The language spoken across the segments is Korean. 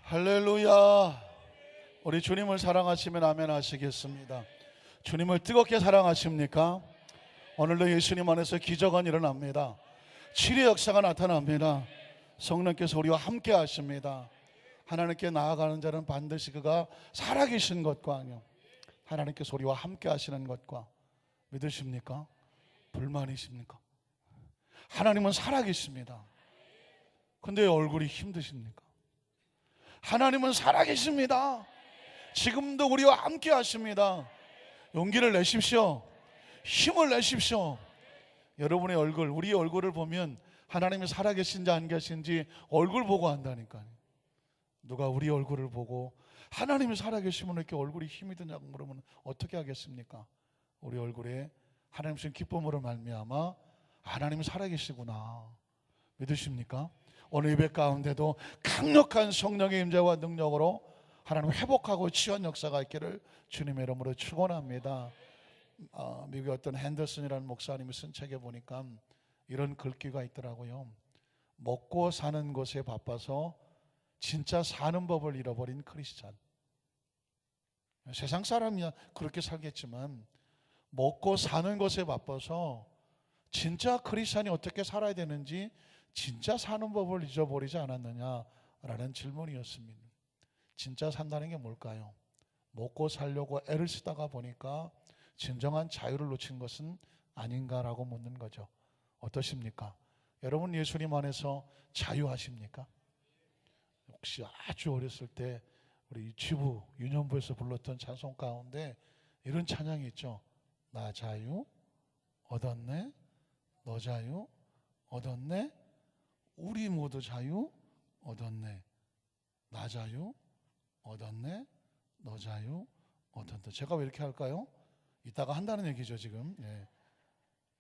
할렐루야. 우리 주님을 사랑하시면 아멘 하시겠습니다. 주님을 뜨겁게 사랑하십니까? 오늘도 예수님 안에서 기적은 일어납니다. 치료의 역사가 나타납니다. 성령께서 우리와 함께 하십니다. 하나님께 나아가는 자는 반드시 그가 살아계신 것과 하나님께서 우리와 함께 하시는 것과 믿으십니까? 불만이십니까? 하나님은 살아계십니다. 근데 얼굴이 힘드십니까? 하나님은 살아계십니다. 지금도 우리와 함께 하십니다. 용기를 내십시오. 힘을 내십시오. 여러분의 얼굴, 우리의 얼굴을 보면 하나님이 살아계신지 안 계신지 얼굴 보고 한다니까요. 누가 우리 얼굴을 보고 하나님이 살아계시면 이렇게 얼굴이 힘이 드냐고 물으면 어떻게 하겠습니까? 우리 얼굴에 하나님 주신 기쁨으로 말미암아 하나님이 살아계시구나 믿으십니까? 오늘 예배 가운데도 강력한 성령의 임재와 능력으로 하나님 회복하고 치유한 역사가 있기를 주님의 이름으로 축원합니다. 미국의 어떤 핸더슨이라는 목사님이 쓴 책에 보니까 이런 글귀가 있더라고요. 먹고 사는 것에 바빠서 진짜 사는 법을 잃어버린 크리스찬. 세상 사람이야 그렇게 살겠지만 먹고 사는 것에 바빠서 진짜 크리스찬이 어떻게 살아야 되는지 진짜 사는 법을 잊어버리지 않았느냐라는 질문이었습니다. 진짜 산다는 게 뭘까요? 먹고 살려고 애를 쓰다가 보니까 진정한 자유를 놓친 것은 아닌가라고 묻는 거죠. 어떠십니까? 여러분 예수님 안에서 자유하십니까? 혹시 아주 어렸을 때 우리 지부 유년부에서 불렀던 찬송 가운데 이런 찬양이 있죠. 나 자유 얻었네, 너 자유 얻었네, 우리 모두 자유 얻었네. 나 자유 얻었네, 너 자유 얻었네. 제가 왜 이렇게 할까요? 이따가 한다는 얘기죠 지금.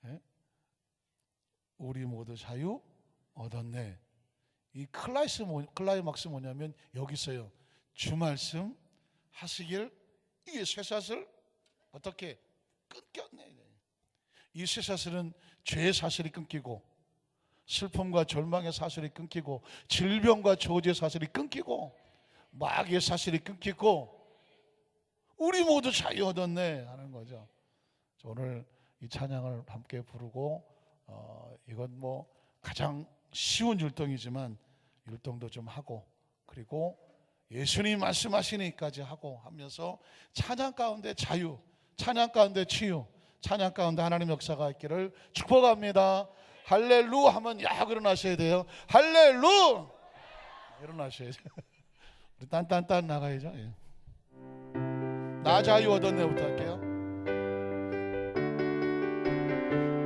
예. 우리 모두 자유 얻었네. 이 클라이막스 뭐냐면 여기 있어요. 주 말씀 하시길 이게 쇠사슬 어떻게 끊겼네. 이 쇠사슬은 죄의 사슬이 끊기고 슬픔과 절망의 사슬이 끊기고 질병과 저주의 사슬이 끊기고 마귀의 사슬이 끊기고 우리 모두 자유 얻었네 하는 거죠. 오늘 이 찬양을 함께 부르고 이건 뭐 가장 쉬운 율동이지만 율동도 좀 하고 그리고 예수님 말씀하시니까지 하고 하면서 찬양 가운데 자유, 찬양 가운데 치유, 찬양 가운데 하나님 역사가 있기를 축복합니다. 할렐루 하면 야 일어나셔야 돼요. 할렐루 일어나셔야죠. 우리 딴딴딴 나가야죠. 예. 나 자유 얻었네부터 할게요.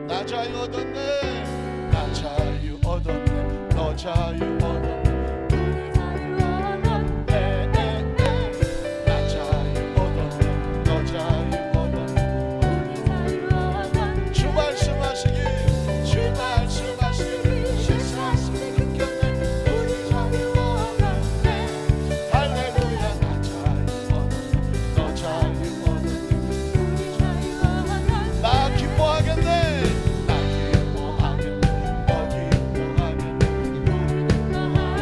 나 자유 얻었네, 나 자유 얻었네, 너 자유 얻었네, 우리 자유 얻었네, 나 자유 얻었네, 너 자유 얻었네, 우리 자유 얻었네. 주 말씀하시길 쇠사슬이 끊겼네, 우리 자유 얻었네. 할렐루야. 나 자유 얻었네, 너 자유 얻었네, 우리 자유 얻었네. 나 기뻐하겠네, 나 기뻐하겠네, 너 기뻐하겠네, 우리 기뻐하겠네.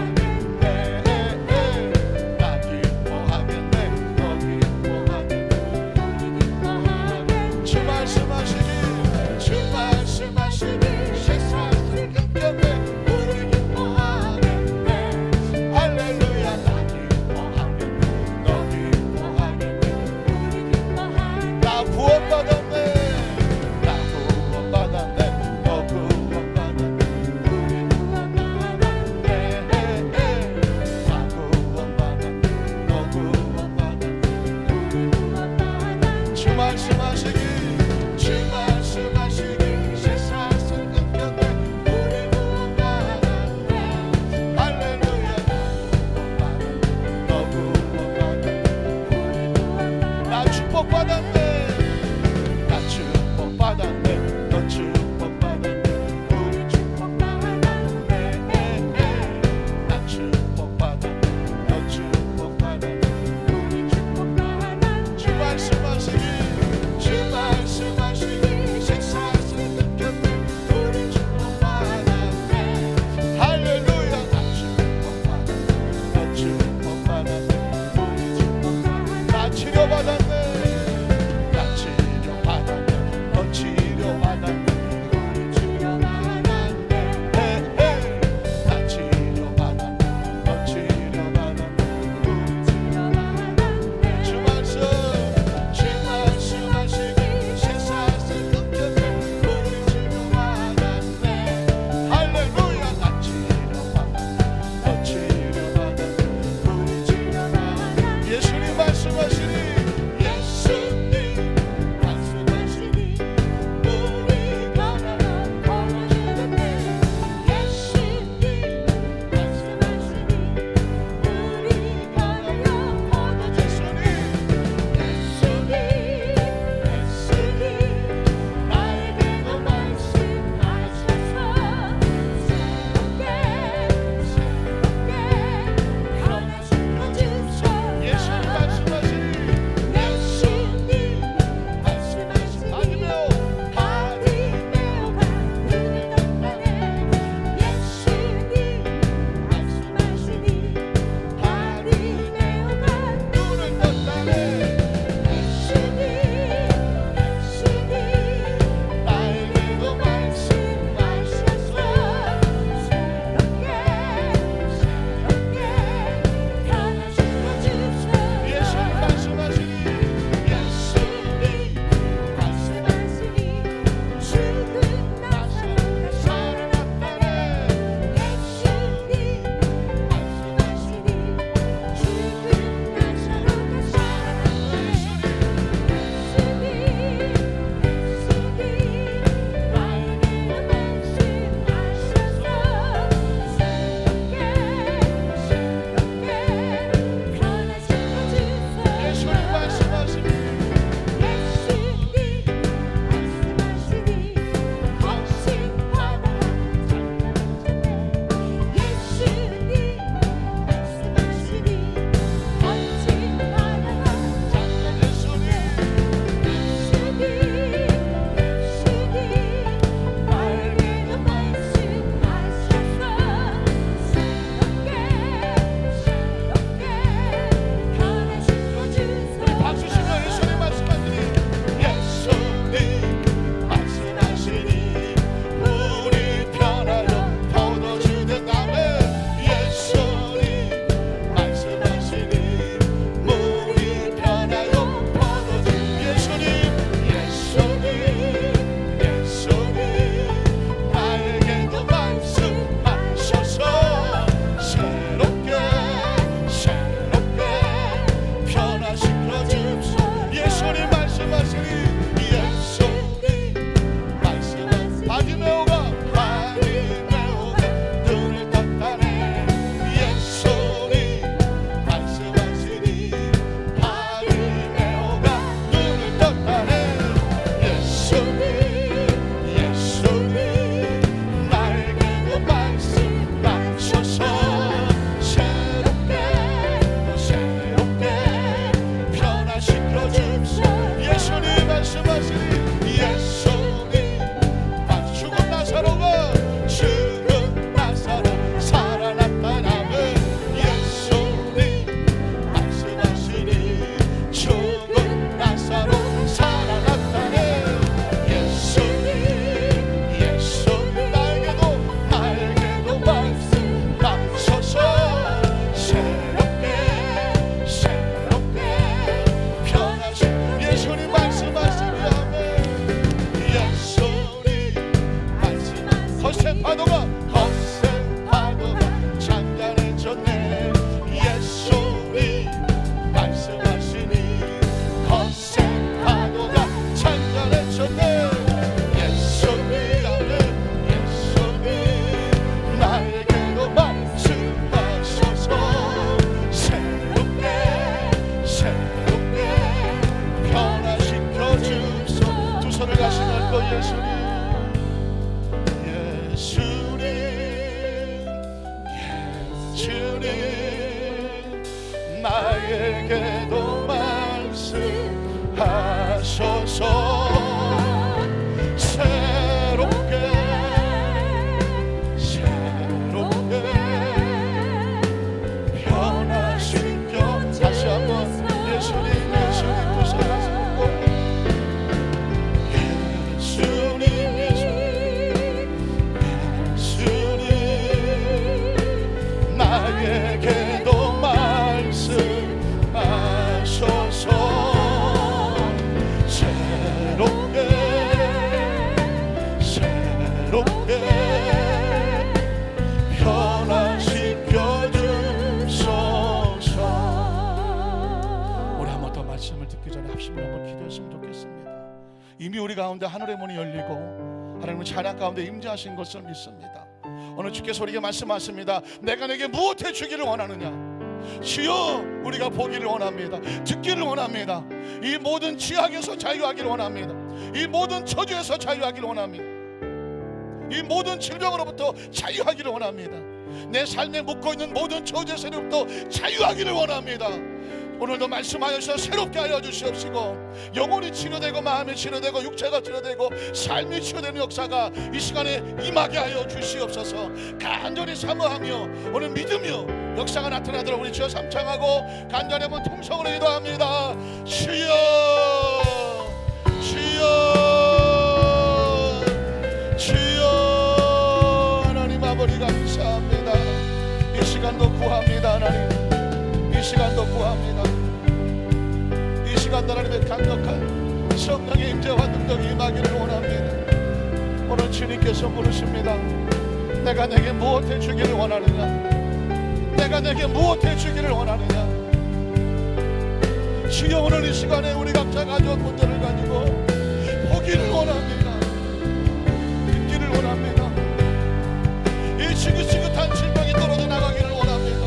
예수님 나에게도 말씀하소서. 이미 우리 가운데 하늘의 문이 열리고 하나님은 찬양 가운데 임재하신 것을 믿습니다. 오늘 주께서 우리에게 말씀하십니다. 내가 내게 무엇해 주기를 원하느냐? 주여, 우리가 보기를 원합니다. 듣기를 원합니다. 이 모든 죄악에서 자유하기를 원합니다. 이 모든 저주에서 자유하기를 원합니다. 이 모든 질병으로부터 자유하기를 원합니다. 내 삶에 묶고 있는 모든 저주에서부터 자유하기를 원합니다. 오늘도 말씀하여서 새롭게 하여 주시옵시고, 영혼이 치료되고 마음이 치료되고 육체가 치료되고 삶이 치료되는 역사가 이 시간에 임하게 하여 주시옵소서. 간절히 사모하며 오늘 믿으며 역사가 나타나도록 우리 주여 삼창하고 간절히 한번 통성으로 기도합니다. 주여, 주여, 주여. 하나님 아버지 감사합니다. 이 시간도 구합니다. 하나님, 이 시간도 구합니다. 이 시간도 하나님의 강력한 성령의 임재와 능력이 임하기를 원합니다. 오늘 주님께서 물으십니다. 내가 내게 무엇해 주기를 원하느냐? 내가 내게 무엇해 주기를 원하느냐? 주여, 오늘 이 시간에 우리 각자 가져온 문제를 가지고 보기를 원합니다. 듣기를 원합니다. 이 지긋지긋한 질병이 떨어져 나가기를 원합니다.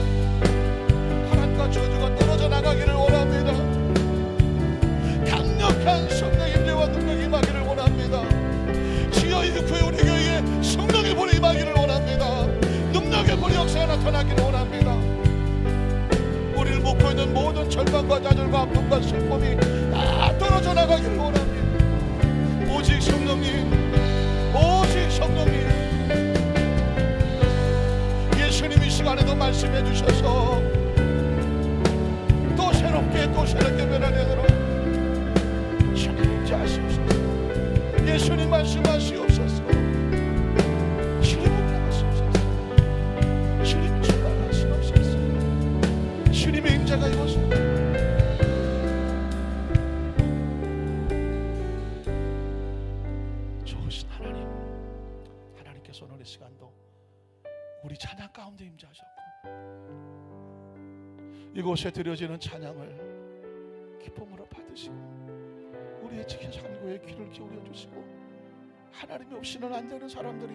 하나님과 저주가 떨어져 나가기를 원합니다. 강력한 성령의 임재와 능력이 임하기를 원합니다. 주여, 이 후에 우리 교회에 성령의 불이 임하기를 원합니다. 능력의 불이 역사가 나타나기를 원합니다. 우리를 묶고 있는 모든 절망과 좌절과 아픔과 슬픔이 다 떨어져 나가기를 원합니다. 오직 성령님, 오직 성령님, 예수님 이 시간에도 말씀해 주셔서 또 새롭게 변화되도록 주님 임재하시옵소서. 예수님 말씀하시옵소서. 주님 임재하시옵소서. 주님 충만하시옵소서. 주님의 임재가 이곳에 좋으신 하나님, 하나님께서 오늘 이 시간도 우리 찬양 가운데 임재하셨고 이곳에 드려지는 찬양을 기쁨으로 받으시고 우리의 산고의 귀를 기울여 주시고, 하나님이 없이는 안 되는 사람들이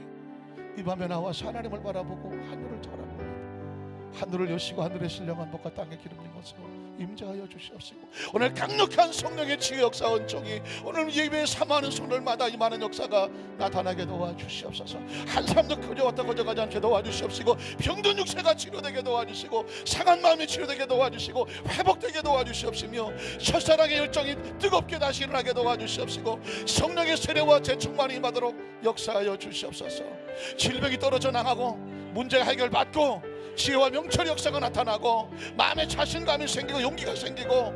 이 밤에 나와서 하나님을 바라보고 하늘을 바라봅니다. 하늘을 여시고 하늘의 신령한 복과 땅에 기름진 것으로 임재하여 주시옵시고, 오늘 강력한 성령의 치유 역사 은총이 오늘 예배에 삼하는 손을마다 임하는 역사가 나타나게 도와주시옵소서. 한 사람도 그저왔다 거저가지 않게 도와주시옵시고, 병든 육체가 치료되게 도와주시고, 상한 마음이 치료되게 도와주시고, 회복되게 도와주시옵시며, 첫사랑의 열정이 뜨겁게 다시 일어나게 도와주시옵시고, 성령의 세례와 재충만이 임하도록 역사하여 주시옵소서. 질병이 떨어져 나가고 문제가 해결받고 지혜와 명철의 역사가 나타나고 마음에 자신감이 생기고 용기가 생기고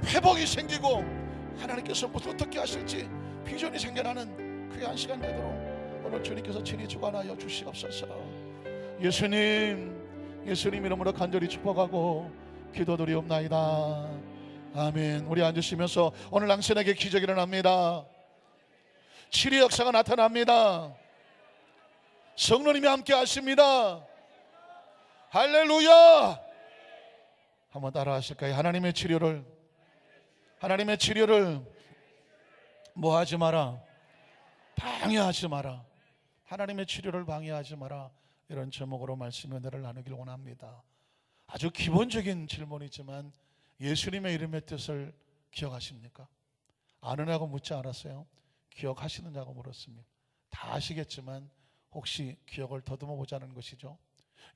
회복이 생기고 하나님께서 어떻게 하실지 비전이 생겨나는 그의 한 시간 되도록 오늘 주님께서 친히 주관하여 주시옵소서. 예수님 이름으로 간절히 축복하고 기도드리옵나이다. 아멘. 우리 앉으시면서 오늘 당신에게 기적이 일어납니다. 치료 역사가 나타납니다. 성령님이 함께 하십니다. 할렐루야. 한번 따라 하실까요? 하나님의 치료를 뭐 하지 마라, 방해하지 마라. 하나님의 치료를 방해하지 마라. 이런 제목으로 말씀 은혜를 나누길 원합니다. 아주 기본적인 질문이지만 예수님의 이름의 뜻을 기억하십니까? 아느냐고 묻지 않았어요. 기억하시느냐고 물었습니다. 다 아시겠지만 혹시 기억을 더듬어 보자는 것이죠.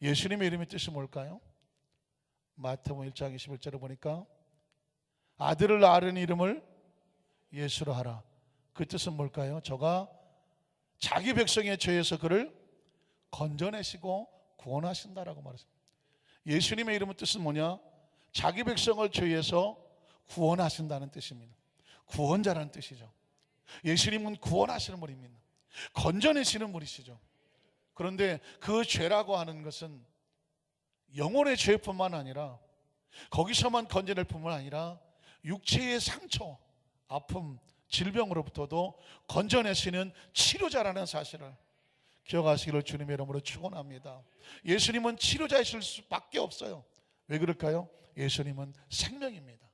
예수님의 이름의 뜻이 뭘까요? 마태복음 1장 21절에 보니까 아들을 낳으려는 이름을 예수로 하라. 그 뜻은 뭘까요? 저가 자기 백성의 죄에서 그를 건져내시고 구원하신다라고 말했습니다. 예수님의 이름의 뜻은 뭐냐? 자기 백성을 죄에서 구원하신다는 뜻입니다. 구원자라는 뜻이죠. 예수님은 구원하시는 분입니다. 건져내시는 분이시죠. 그런데 그 죄라고 하는 것은 영혼의 죄뿐만 아니라 거기서만 건져낼 뿐만 아니라 육체의 상처, 아픔, 질병으로부터도 건져내시는 치료자라는 사실을 기억하시기를 주님의 이름으로 축원합니다. 예수님은 치료자이실 수밖에 없어요. 왜 그럴까요? 예수님은 생명입니다.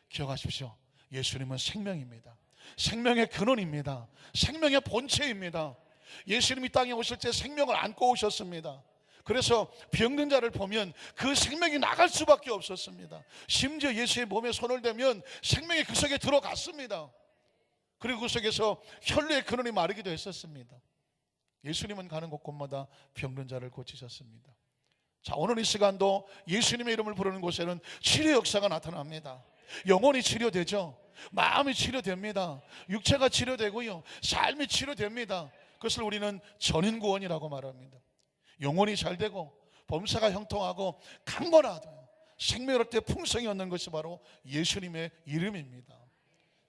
기억하십시오. 예수님은 생명입니다. 생명의 근원입니다. 생명의 본체입니다. 예수님이 땅에 오실 때 생명을 안고 오셨습니다. 그래서 병든 자를 보면 그 생명이 나갈 수밖에 없었습니다. 심지어 예수의 몸에 손을 대면 생명이 그 속에 들어갔습니다. 그리고 그 속에서 혈류의 근원이 마르기도 했었습니다. 예수님은 가는 곳곳마다 병든 자를 고치셨습니다. 자, 오늘 이 시간도 예수님의 이름을 부르는 곳에는 치료 역사가 나타납니다. 영혼이 치료되죠. 마음이 치료됩니다. 육체가 치료되고요, 삶이 치료됩니다. 그것을 우리는 전인구원이라고 말합니다. 영혼이 잘 되고 범사가 형통하고 강건하다, 생명을 때 풍성이 얻는 것이 바로 예수님의 이름입니다.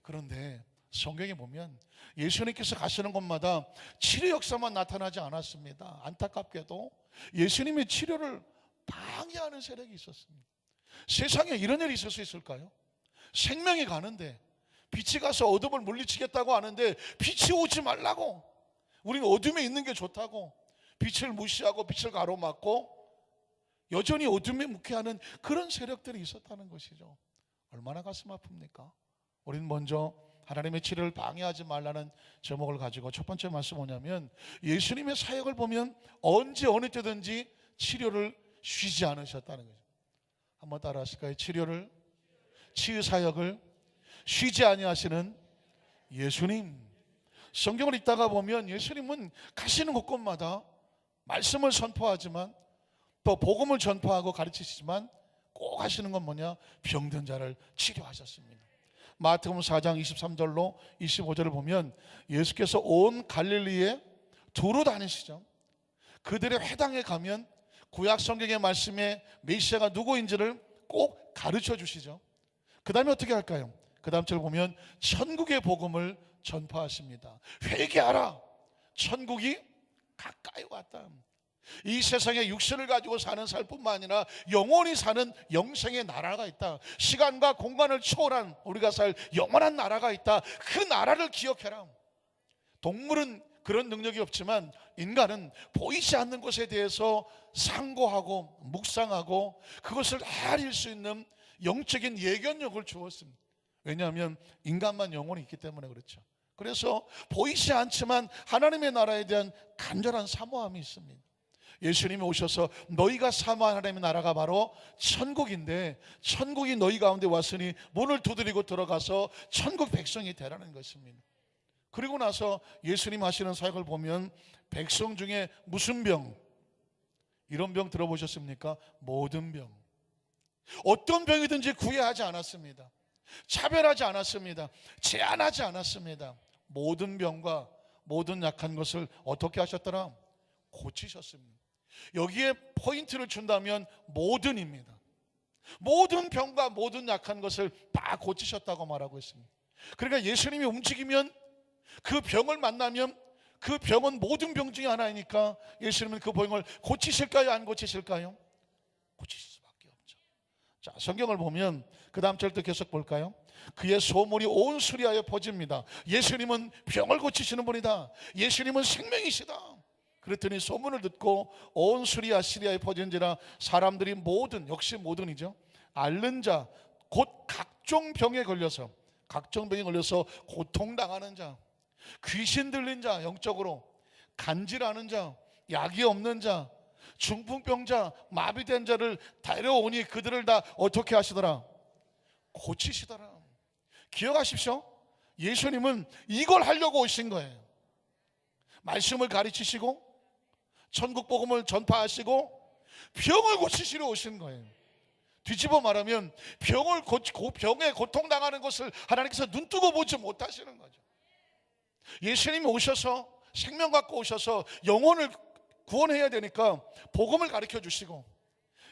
그런데 성경에 보면 예수님께서 가시는 곳마다 치료 역사만 나타나지 않았습니다. 안타깝게도 예수님의 치료를 방해하는 세력이 있었습니다. 세상에 이런 일이 있을 수 있을까요? 생명이 가는데, 빛이 가서 어둠을 물리치겠다고 하는데 빛이 오지 말라고, 우리는 어둠에 있는 게 좋다고 빛을 무시하고 빛을 가로막고 여전히 어둠에 묵게 하는 그런 세력들이 있었다는 것이죠. 얼마나 가슴 아픕니까? 우리는 먼저 하나님의 치료를 방해하지 말라는 제목을 가지고 첫 번째 말씀 뭐냐면, 예수님의 사역을 보면 언제 어느 때든지 치료를 쉬지 않으셨다는 거죠. 한번 따라 하실까요? 치유 사역을 쉬지 아니하시는 예수님. 성경을 읽다가 보면 예수님은 가시는 곳곳마다 말씀을 선포하지만 또 복음을 전파하고 가르치시지만 꼭 하시는 건 뭐냐? 병든 자를 치료하셨습니다. 마태복음 4장 23절로 25절을 보면 예수께서 온 갈릴리에 두루 다니시죠. 그들의 회당에 가면 구약 성경의 말씀에 메시아가 누구인지를 꼭 가르쳐 주시죠. 그 다음에 어떻게 할까요? 그 다음 절 보면 천국의 복음을 전파하십니다. 회개하라, 천국이 가까이 왔다. 이 세상에 육신을 가지고 사는 삶뿐만 아니라 영원히 사는 영생의 나라가 있다. 시간과 공간을 초월한 우리가 살 영원한 나라가 있다. 그 나라를 기억해라. 동물은 그런 능력이 없지만 인간은 보이지 않는 것에 대해서 상고하고 묵상하고 그것을 헤아릴 수 있는 영적인 예견력을 주었습니다. 왜냐하면 인간만 영혼이 있기 때문에 그렇죠. 그래서 보이지 않지만 하나님의 나라에 대한 간절한 사모함이 있습니다. 예수님이 오셔서 너희가 사모한 하나님의 나라가 바로 천국인데, 천국이 너희 가운데 왔으니 문을 두드리고 들어가서 천국 백성이 되라는 것입니다. 그리고 나서 예수님 하시는 사역을 보면 백성 중에 무슨 병, 이런 병 들어보셨습니까? 모든 병. 어떤 병이든지 구애하지 않았습니다. 차별하지 않았습니다. 제한하지 않았습니다. 모든 병과 모든 약한 것을 어떻게 하셨더라? 고치셨습니다. 여기에 포인트를 준다면 모든입니다. 모든 병과 모든 약한 것을 다 고치셨다고 말하고 있습니다. 그러니까 예수님이 움직이면, 그 병을 만나면 그 병은 모든 병 중에 하나이니까 예수님은 그 병을 고치실까요? 안 고치실까요? 고치실 수밖에 없죠. 자, 성경을 보면 그 다음 절도 계속 볼까요? 그의 소문이 온 수리아에 퍼집니다. 예수님은 병을 고치시는 분이다. 예수님은 생명이시다. 그랬더니 소문을 듣고 온 수리아 시리아에 퍼진지라 사람들이 모든, 역시 모든이죠, 앓는 자, 곧 각종 병에 걸려서 고통당하는 자, 귀신 들린 자, 영적으로 간질하는 자, 약이 없는 자, 중풍병자, 마비된 자를 데려오니 그들을 다 어떻게 하시더라? 고치시더라. 기억하십시오. 예수님은 이걸 하려고 오신 거예요. 말씀을 가르치시고 천국 복음을 전파하시고 병을 고치시러 오신 거예요. 뒤집어 말하면 병에 고통당하는 것을 하나님께서 눈뜨고 보지 못하시는 거죠. 예수님이 오셔서 생명 갖고 오셔서 영혼을 구원해야 되니까 복음을 가르쳐 주시고,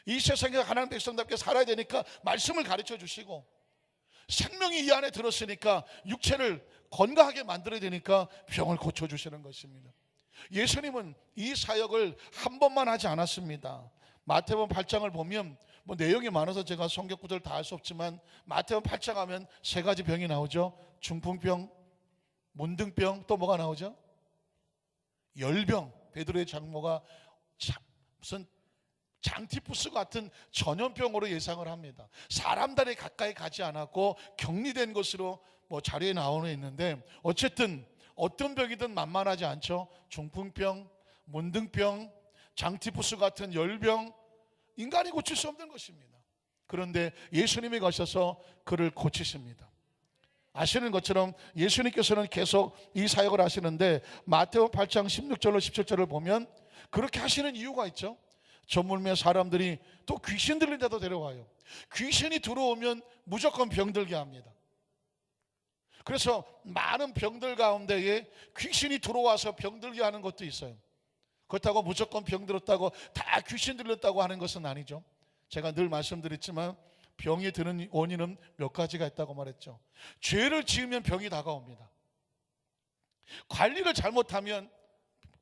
이 세상에 하나님 백성답게 살아야 되니까 말씀을 가르쳐 주시고, 생명이 이 안에 들었으니까 육체를 건강하게 만들어야 되니까 병을 고쳐주시는 것입니다. 예수님은 이 사역을 한 번만 하지 않았습니다. 마태복음 8장을 보면 뭐 내용이 많아서 제가 성경 구절을 다 할 수 없지만, 마태복음 8장 하면 세 가지 병이 나오죠. 중풍병, 문둥병, 또 뭐가 나오죠? 열병. 베드로의 장모가 무슨 장티푸스 같은 전염병으로 예상을 합니다. 사람들이 가까이 가지 않았고 격리된 것으로 뭐 자료에 나오는 있는데, 어쨌든 어떤 병이든 만만하지 않죠. 중풍병, 문둥병, 장티푸스 같은 열병, 인간이 고칠 수 없는 것입니다. 그런데 예수님이 가셔서 그를 고치십니다. 아시는 것처럼 예수님께서는 계속 이 사역을 하시는데, 마태복음 8장 16절로 17절을 보면 그렇게 하시는 이유가 있죠. 저물매 사람들이 또 귀신 들린 데도 데려와요. 귀신이 들어오면 무조건 병들게 합니다. 그래서 많은 병들 가운데에 귀신이 들어와서 병들게 하는 것도 있어요. 그렇다고 무조건 병들었다고 다 귀신 들렸다고 하는 것은 아니죠. 제가 늘 말씀드렸지만 병이 드는 원인은 몇 가지가 있다고 말했죠. 죄를 지으면 병이 다가옵니다. 관리를 잘못하면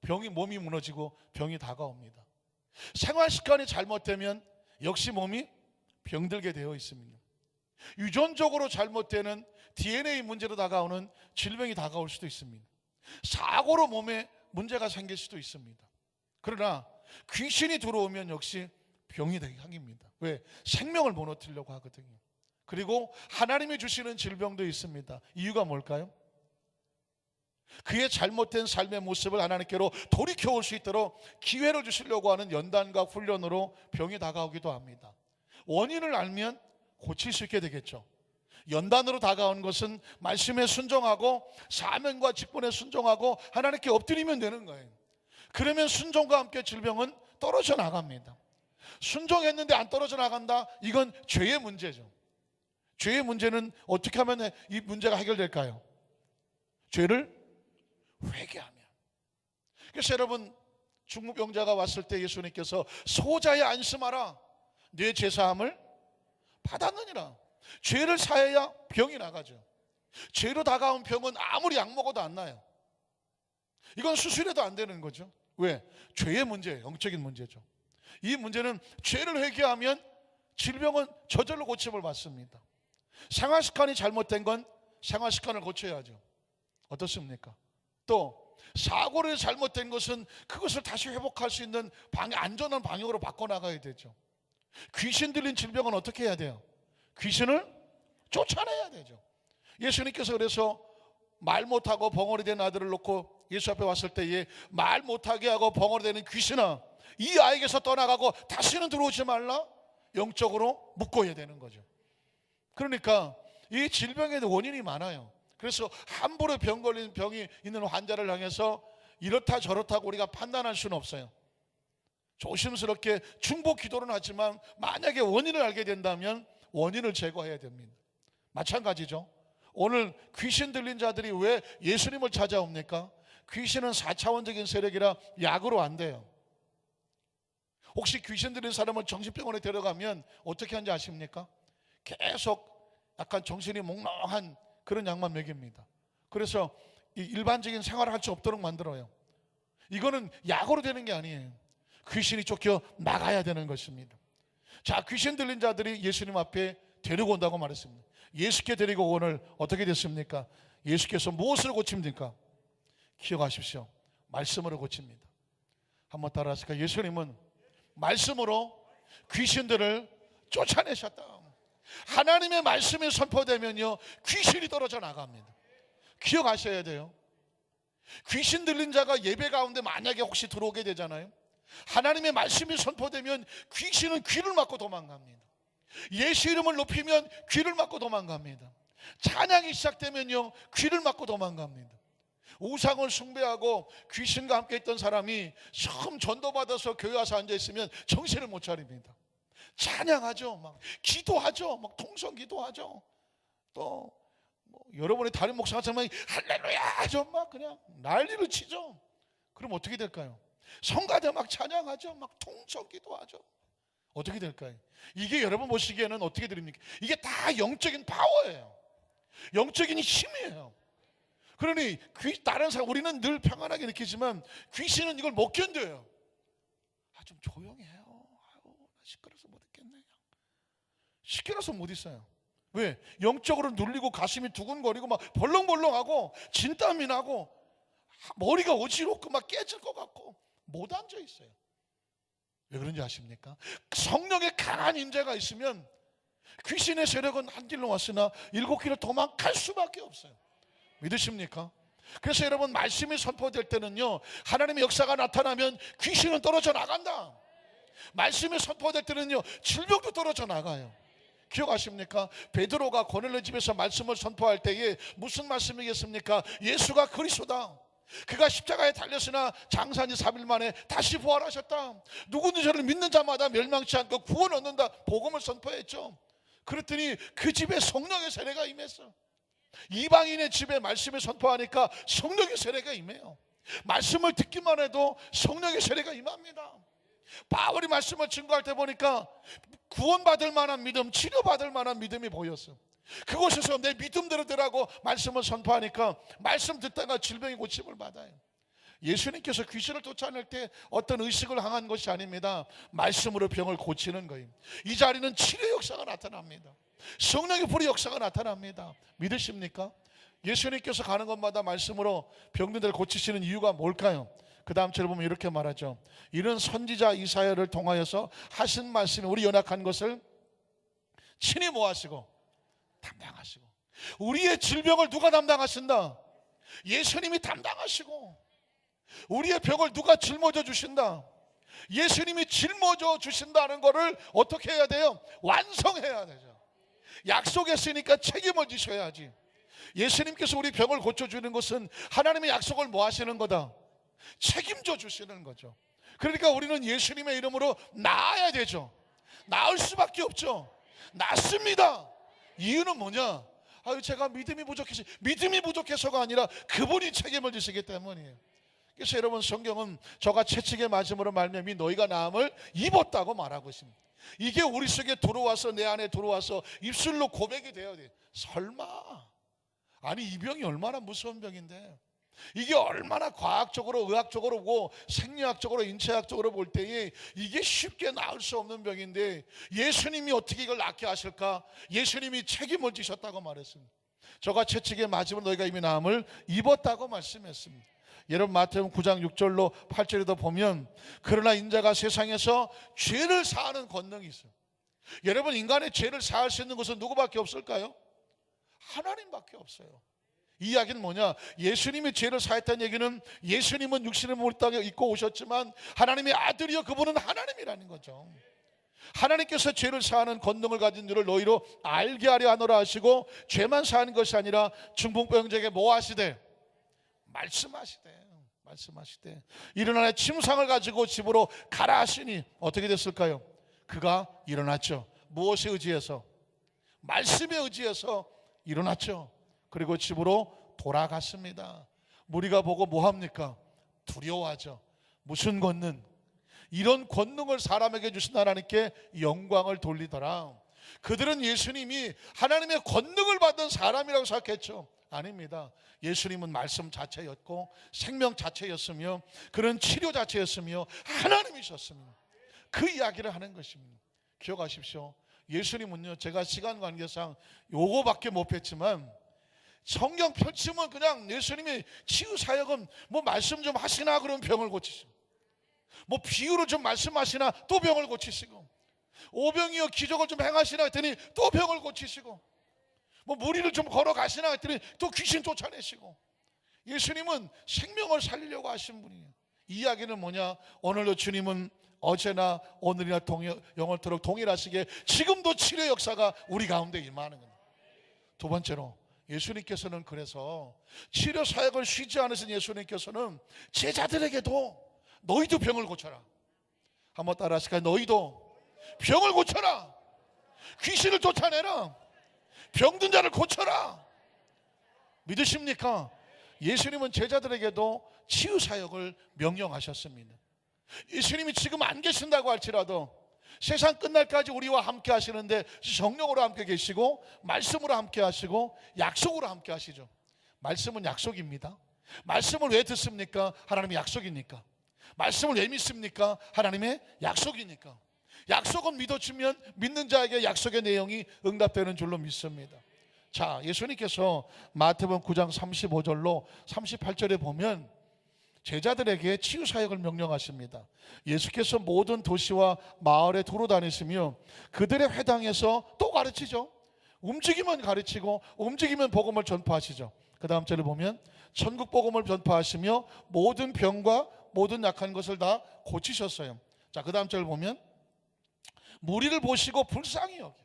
몸이 무너지고 병이 다가옵니다. 생활 습관이 잘못되면 역시 몸이 병들게 되어 있습니다. 유전적으로 잘못되는 DNA 문제로 다가오는 질병이 다가올 수도 있습니다. 사고로 몸에 문제가 생길 수도 있습니다. 그러나 귀신이 들어오면 역시 병이 되게 합니다. 왜? 생명을 무너뜨리려고 하거든요. 그리고 하나님이 주시는 질병도 있습니다. 이유가 뭘까요? 그의 잘못된 삶의 모습을 하나님께로 돌이켜올 수 있도록 기회를 주시려고 하는 연단과 훈련으로 병이 다가오기도 합니다. 원인을 알면 고칠 수 있게 되겠죠. 연단으로 다가온 것은 말씀에 순종하고 사명과 직분에 순종하고 하나님께 엎드리면 되는 거예요. 그러면 순종과 함께 질병은 떨어져 나갑니다. 순종했는데 안 떨어져 나간다? 이건 죄의 문제죠. 죄의 문제는 어떻게 하면 이 문제가 해결될까요? 죄를 회개하면. 그래서 여러분, 중풍병자가 왔을 때 예수님께서 소자에 안심하라, 네 제사함을 받았느니라. 죄를 사해야 병이 나가죠. 죄로 다가온 병은 아무리 약 먹어도 안 나요. 이건 수술해도 안 되는 거죠. 왜? 죄의 문제예요. 영적인 문제죠. 이 문제는 죄를 회개하면 질병은 저절로 고침을 받습니다. 생활 습관이 잘못된 건 생활 습관을 고쳐야죠. 어떻습니까? 또 사고를 잘못된 것은 그것을 다시 회복할 수 있는 안전한 방향으로 바꿔나가야 되죠. 귀신 들린 질병은 어떻게 해야 돼요? 귀신을 쫓아내야 되죠. 예수님께서 그래서 말 못하고 벙어리 된 아들을 놓고 예수 앞에 왔을 때에 말 못하게 하고 벙어리 되는 귀신아, 이 아이에게서 떠나가고 다시는 들어오지 말라, 영적으로 묶어야 되는 거죠. 그러니까 이 질병의 원인이 많아요. 그래서 함부로 병이 있는 환자를 향해서 이렇다 저렇다고 우리가 판단할 수는 없어요. 조심스럽게 중보 기도는 하지만 만약에 원인을 알게 된다면 원인을 제거해야 됩니다. 마찬가지죠. 오늘 귀신 들린 자들이 왜 예수님을 찾아옵니까? 귀신은 4차원적인 세력이라 약으로 안 돼요. 혹시 귀신 들린 사람을 정신병원에 데려가면 어떻게 하는지 아십니까? 계속 약간 정신이 몽롱한 그런 약만 먹입니다. 그래서 일반적인 생활을 할 수 없도록 만들어요. 이거는 약으로 되는 게 아니에요. 귀신이 쫓겨 나가야 되는 것입니다. 자, 귀신 들린 자들이 예수님 앞에 데리고 온다고 말했습니다. 예수께 데리고 오늘 어떻게 됐습니까? 예수께서 무엇을 고칩니까? 기억하십시오. 말씀으로 고칩니다. 한번 따라하실까요? 예수님은 말씀으로 귀신들을 쫓아내셨다. 하나님의 말씀이 선포되면요, 귀신이 떨어져 나갑니다. 기억하셔야 돼요. 귀신 들린 자가 예배 가운데 만약에 혹시 들어오게 되잖아요. 하나님의 말씀이 선포되면 귀신은 귀를 막고 도망갑니다. 예수 이름을 높이면 귀를 막고 도망갑니다. 찬양이 시작되면요, 귀를 막고 도망갑니다. 우상을 숭배하고 귀신과 함께 있던 사람이 처음 전도받아서 교회 와서 앉아있으면 정신을 못 차립니다. 찬양하죠. 막 기도하죠. 막 통성 기도하죠. 또 여러분의 다른 목사처럼 할렐루야 하죠. 막 그냥 난리를 치죠. 그럼 어떻게 될까요? 성가대 막 찬양하죠. 막 통성 기도하죠. 어떻게 될까요? 이게 여러분 보시기에는 어떻게 들립니까? 이게 다 영적인 파워예요. 영적인 힘이에요. 그러니 다른 사람, 우리는 늘 평안하게 느끼지만 귀신은 이걸 못 견뎌요. 좀 조용히 해요. 나 시끄러워서 못 있겠네. 시끄러워서 못 있어요. 왜? 영적으로 눌리고 가슴이 두근거리고 막 벌렁벌렁하고 진땀이 나고 머리가 어지럽고 막 깨질 것 같고 못 앉아 있어요. 왜 그런지 아십니까? 성령의 강한 인재가 있으면 귀신의 세력은 한 길로 왔으나 7길로 도망갈 수밖에 없어요. 믿으십니까? 그래서 여러분, 말씀이 선포될 때는요, 하나님의 역사가 나타나면 귀신은 떨어져 나간다. 말씀이 선포될 때는요, 질병도 떨어져 나가요. 기억하십니까? 베드로가 고넬료 집에서 말씀을 선포할 때에 무슨 말씀이겠습니까? 예수가 그리스도다. 그가 십자가에 달렸으나 장사한 지 3일 만에 다시 부활하셨다. 누구든지 저를 믿는 자마다 멸망치 않고 구원 얻는다. 복음을 선포했죠. 그랬더니 그 집에 성령의 세례가 임했어. 이방인의 집에 말씀을 선포하니까 성령의 세례가 임해요. 말씀을 듣기만 해도 성령의 세례가 임합니다. 바울이 말씀을 증거할 때 보니까 구원받을 만한 믿음, 치료받을 만한 믿음이 보였어. 그곳에서 내 믿음대로 되라고 말씀을 선포하니까 말씀 듣다가 질병이 고침을 받아요. 예수님께서 귀신을 쫓아낼 때 어떤 의식을 항한 것이 아닙니다. 말씀으로 병을 고치는 거예요. 이 자리는 치료 역사가 나타납니다. 성령의 불의 역사가 나타납니다. 믿으십니까? 예수님께서 가는 곳마다 말씀으로 병든들 고치시는 이유가 뭘까요? 그 다음 절을 보면 이렇게 말하죠. 이런 선지자 이사야를 통하여서 하신 말씀이 우리 연약한 것을 친히 모아시고 담당하시고. 우리의 질병을 누가 담당하신다? 예수님이 담당하시고. 우리의 병을 누가 짊어져 주신다? 예수님이 짊어져 주신다는 것을 어떻게 해야 돼요? 완성해야 되죠. 약속했으니까 책임을 지셔야지. 예수님께서 우리 병을 고쳐주는 것은 하나님의 약속을 뭐 하시는 거다? 책임져 주시는 거죠. 그러니까 우리는 예수님의 이름으로 나아야 되죠. 나을 수밖에 없죠. 낫습니다. 이유는 뭐냐? 제가 믿음이 부족해서가 아니라 그분이 책임을 지시기 때문이에요. 그래서 여러분, 성경은 저가 채찍에 맞음으로 말미암아 너희가 나음을 입었다고 말하고 있습니다. 이게 우리 속에 들어와서, 내 안에 들어와서 입술로 고백이 돼야 돼요. 설마. 아니, 이 병이 얼마나 무서운 병인데, 이게 얼마나 과학적으로, 의학적으로 보고 생리학적으로, 인체학적으로 볼 때에 이게 쉽게 나을 수 없는 병인데 예수님이 어떻게 이걸 낫게 하실까? 예수님이 책임을 지셨다고 말했습니다. 저가 채찍에 맞으면 너희가 이미 나음을 입었다고 말씀했습니다. 여러분, 마태복음 9장 6절로 8절에도 보면 그러나 인자가 세상에서 죄를 사하는 권능이 있어요. 여러분, 인간의 죄를 사할 수 있는 것은 누구밖에 없을까요? 하나님밖에 없어요. 이 이야기는 뭐냐? 예수님이 죄를 사했다는 얘기는 예수님은 육신의 몸을 땅에 입고 오셨지만 하나님의 아들이요, 그분은 하나님이라는 거죠. 하나님께서 죄를 사하는 권능을 가진 줄을 너희로 알게 하려 하노라 하시고, 죄만 사하는 것이 아니라 중풍병자에게 뭐 하시되? 말씀하시되 일어나는 침상을 가지고 집으로 가라 하시니 어떻게 됐을까요? 그가 일어났죠. 무엇에 의지해서? 말씀에 의지해서 일어났죠. 그리고 집으로 돌아갔습니다. 무리가 보고 뭐합니까? 두려워하죠. 무슨 권능? 이런 권능을 사람에게 주신 하나님께 영광을 돌리더라. 그들은 예수님이 하나님의 권능을 받은 사람이라고 생각했죠. 아닙니다. 예수님은 말씀 자체였고 생명 자체였으며 그런 치료 자체였으며 하나님이셨습니다. 그 이야기를 하는 것입니다. 기억하십시오. 예수님은요, 제가 시간 관계상 요거밖에 못 뵀지만 성경 펼치면 그냥 예수님이 치유 사역은 뭐 말씀 좀 하시나 그러면 병을 고치시고, 뭐 비유로 좀 말씀하시나 또 병을 고치시고, 오병이어 기적을 좀 행하시나 했더니 또 병을 고치시고, 뭐 무리를 좀 걸어가시나 했더니 또 귀신 쫓아내시고. 예수님은 생명을 살리려고 하신 분이에요. 이 이야기는 뭐냐? 오늘도 주님은 어제나 오늘이나 영원토록 동일하시게 지금도 치료 역사가 우리 가운데 임하는 겁니다. 두 번째로, 예수님께서는 그래서 치료 사역을 쉬지 않으신 예수님께서는 제자들에게도 너희도 병을 고쳐라. 한번 따라 하실까요? 너희도 병을 고쳐라. 귀신을 쫓아내라. 병든 자를 고쳐라. 믿으십니까? 예수님은 제자들에게도 치유 사역을 명령하셨습니다. 예수님이 지금 안 계신다고 할지라도 세상 끝날까지 우리와 함께 하시는데 성령으로 함께 계시고 말씀으로 함께 하시고 약속으로 함께 하시죠. 말씀은 약속입니다. 말씀을 왜 듣습니까? 하나님의 약속이니까. 말씀을 왜 믿습니까? 하나님의 약속이니까. 약속은 믿어주면 믿는 자에게 약속의 내용이 응답되는 줄로 믿습니다. 자, 예수님께서 마태복음 9장 35절로 38절에 보면 제자들에게 치유 사역을 명령하십니다. 예수께서 모든 도시와 마을에 두루 다니시며 그들의 회당에서 또 가르치죠. 움직이면 가르치고 움직이면 복음을 전파하시죠. 그 다음 절을 보면 천국 복음을 전파하시며 모든 병과 모든 약한 것을 다 고치셨어요. 자, 그 다음 절을 보면 무리를 보시고 불쌍히 여겨.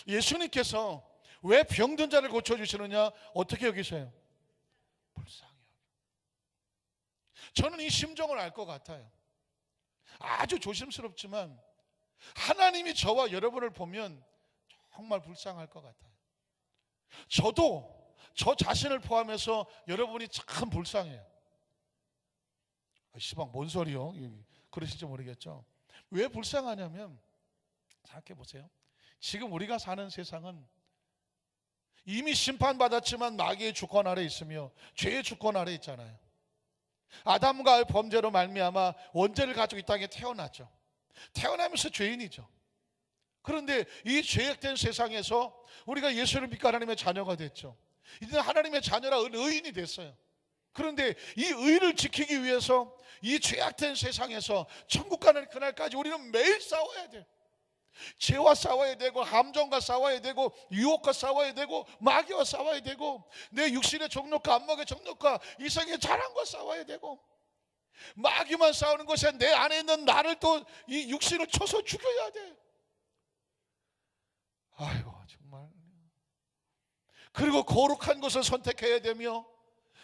예수님께서 왜 병든 자를 고쳐주시느냐? 어떻게 여기세요? 불쌍히 여겨. 저는 이 심정을 알 것 같아요. 아주 조심스럽지만 하나님이 저와 여러분을 보면 정말 불쌍할 것 같아요. 저도 저 자신을 포함해서 여러분이 참 불쌍해요. 시방 뭔 소리요? 그러실지 모르겠죠. 왜 불쌍하냐면 생각해 보세요. 지금 우리가 사는 세상은 이미 심판받았지만 마귀의 주권 아래 있으며 죄의 주권 아래 있잖아요. 아담과 범죄로 말미암아 원죄를 가지고 이 땅에 태어났죠. 태어나면서 죄인이죠. 그런데 이 죄악된 세상에서 우리가 예수를 믿고 하나님의 자녀가 됐죠. 이제 하나님의 자녀라 의인이 됐어요. 그런데 이 의를 지키기 위해서 이 죄악된 세상에서 천국 가는 그날까지 우리는 매일 싸워야 돼요. 죄와 싸워야 되고 함정과 싸워야 되고 유혹과 싸워야 되고 마귀와 싸워야 되고 내 육신의 정욕과 안목의 정욕과 이성의 자랑과 싸워야 되고 마귀만 싸우는 것이 내 안에 있는 나를 또 이 육신을 쳐서 죽여야 돼. 아이고 정말. 그리고 거룩한 것을 선택해야 되며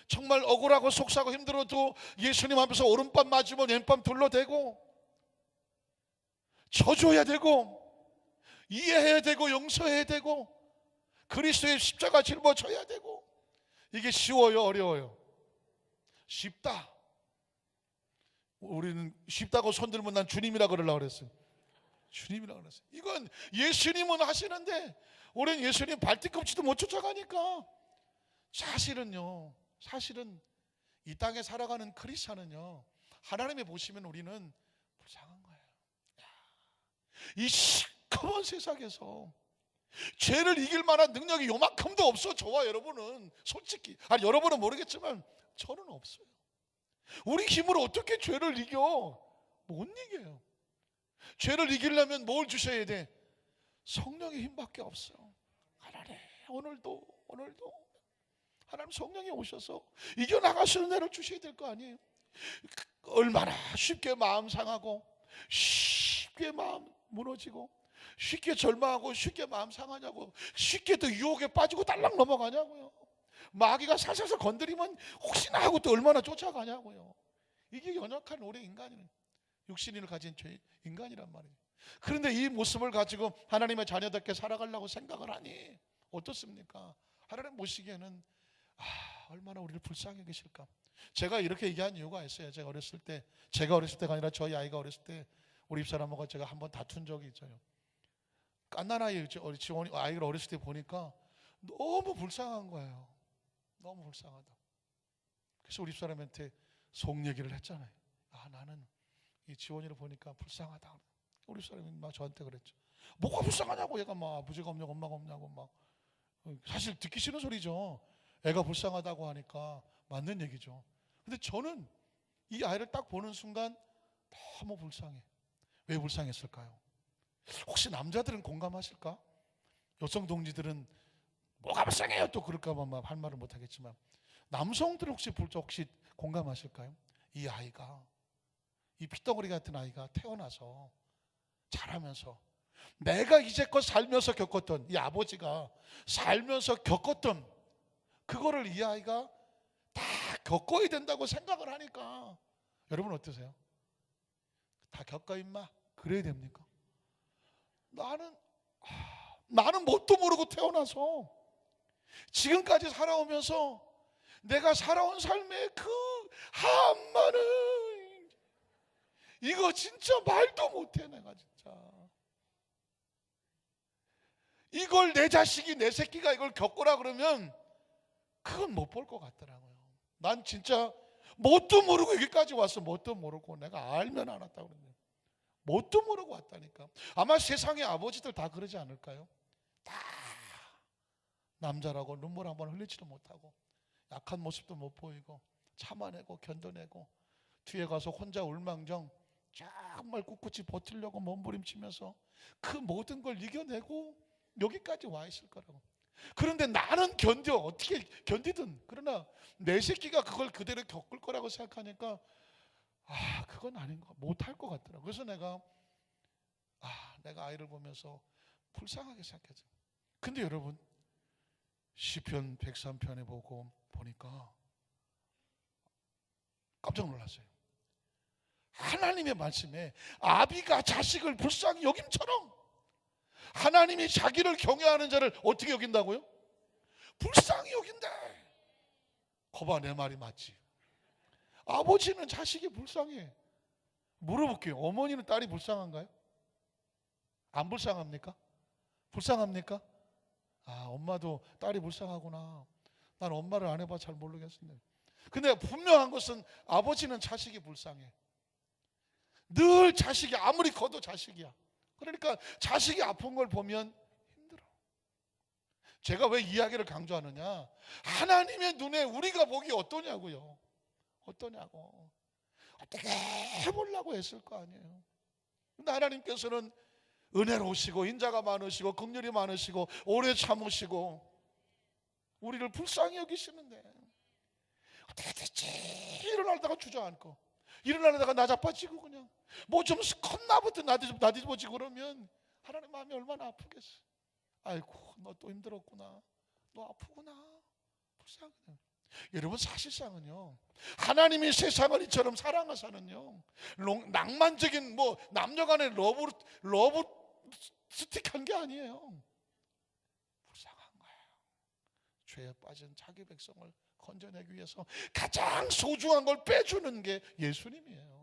정말 억울하고 속상하고 힘들어도 예수님 앞에서 오른밤 맞으면 왼밤 둘러대고 져줘야 되고 이해해야 되고 용서해야 되고 그리스도의 십자가 짊어져야 되고. 이게 쉬워요? 어려워요? 쉽다. 우리는 쉽다고 손들면 난 주님이라 그러려고 그랬어요. 주님이라 그랬어요. 이건 예수님은 하시는데 우리는 예수님 발뒤꿈치도 못 쫓아가니까. 사실은 이 땅에 살아가는 크리스찬은요, 하나님이 보시면 우리는 불쌍한 거예요. 이 시커먼 세상에서 죄를 이길 만한 능력이 요만큼도 없어. 저와 여러분은 솔직히, 여러분은 모르겠지만 저는 없어요. 우리 힘으로 어떻게 죄를 이겨? 못 이겨요. 죄를 이기려면 뭘 주셔야 돼? 성령의 힘밖에 없어. 하나님 오늘도 하나님 성령이 오셔서 이겨나가시는 애를 주셔야 될 거 아니에요. 얼마나 쉽게 마음 상하고 쉽게 마음 무너지고 쉽게 절망하고 쉽게 마음 상하냐고, 쉽게 또 유혹에 빠지고 딸랑 넘어가냐고요. 마귀가 살살살 건드리면 혹시나 하고 또 얼마나 쫓아가냐고요. 이게 연약한 우리 인간은 육신을 가진 죄 인간이란 말이에요. 그런데 이 모습을 가지고 하나님의 자녀답게 살아가려고 생각을 하니 어떻습니까? 하나님 보시기에는 얼마나 우리를 불쌍히 계실까. 제가 이렇게 얘기한 이유가 있어요. 제가 어렸을 때가 아니라 저희 아이가 어렸을 때 우리 집사람하고 제가 한번 다툰 적이 있어요. 갓난아이 지원이 아이를 어렸을 때 보니까 너무 불쌍한 거예요. 너무 불쌍하다. 그래서 우리 집사람한테 속 얘기를 했잖아요. 나는 이 지원이를 보니까 불쌍하다. 우리 집사람이 막 저한테 그랬죠. 뭐가 불쌍하냐고. 얘가 막 아버지가 없냐고 엄마가 없냐고 막. 사실 듣기 싫은 소리죠. 애가 불쌍하다고 하니까 맞는 얘기죠. 근데 저는 이 아이를 딱 보는 순간 너무 불쌍해. 왜 불쌍했을까요? 혹시 남자들은 공감하실까? 여성 동지들은 뭐가 불쌍해요 또 그럴까봐 막 할 말을 못하겠지만 남성들은 혹시 공감하실까요? 이 아이가, 이 핏덩어리 같은 아이가 태어나서 자라면서 내가 이제껏 살면서 겪었던, 이 아버지가 살면서 겪었던 그거를 이 아이가 다 겪어야 된다고 생각을 하니까 여러분 어떠세요? 다 겪어 임마 그래야 됩니까? 나는 뭣도 모르고 태어나서 지금까지 살아오면서 내가 살아온 삶의 그 한마는 이거 진짜 말도 못해. 내가 진짜 이걸 내 자식이 내 새끼가 이걸 겪으라 그러면 그건 못 볼 것 같더라고요. 난 진짜 뭣도 모르고 여기까지 왔어. 뭣도 모르고 내가 알면 알았다고 그러는데 뭣도 모르고 왔다니까. 아마 세상의 아버지들 다 그러지 않을까요? 다 남자라고 눈물 한번 흘리지도 못하고 약한 모습도 못 보이고 참아내고 견뎌내고 뒤에 가서 혼자 울망정 정말 꿋꿋이 버티려고 몸부림치면서 그 모든 걸 이겨내고 여기까지 와 있을 거라고. 그런데 나는 어떻게 견디든, 그러나 내 새끼가 그걸 그대로 겪을 거라고 생각하니까 그건 아닌 거, 못할 것 같더라고. 그래서 내가 아이를 보면서 불쌍하게 생각했죠. 근데 여러분, 시편 103편에 보니까 깜짝 놀랐어요. 하나님의 말씀에 아비가 자식을 불쌍히 여김처럼 하나님이 자기를 경외하는 자를 어떻게 여긴다고요? 불쌍히 여긴다. 거봐, 내 말이 맞지? 아버지는 자식이 불쌍해. 물어볼게요. 어머니는 딸이 불쌍한가요? 안 불쌍합니까? 불쌍합니까? 엄마도 딸이 불쌍하구나. 난 엄마를 안 해봐 잘 모르겠습니다. 근데 분명한 것은 아버지는 자식이 불쌍해. 늘 자식이 아무리 커도 자식이야. 그러니까 자식이 아픈 걸 보면 힘들어. 제가 왜 이야기를 강조하느냐? 하나님의 눈에 우리가 보기 어떠냐고요. 어떠냐고. 어떻게 해보려고 했을 거 아니에요. 근데 하나님께서는 은혜로우시고 인자가 많으시고 긍휼이 많으시고 오래 참으시고 우리를 불쌍히 여기시는데 어떻게 됐지? 일어나다가 주저앉고 일어나다가 나자빠지고 그냥 뭐 좀 컸나부터 나뒤집어지고 그러면 하나님 마음이 얼마나 아프겠어. 아이고, 너 또 힘들었구나. 너 아프구나. 불쌍하네. 여러분, 사실상은요, 하나님이 세상을 이처럼 사랑하사는요, 낭만적인 남녀간의 러브 스틱한 게 아니에요. 불쌍한 거예요. 죄에 빠진 자기 백성을 건져내기 위해서 가장 소중한 걸 빼주는 게 예수님이에요.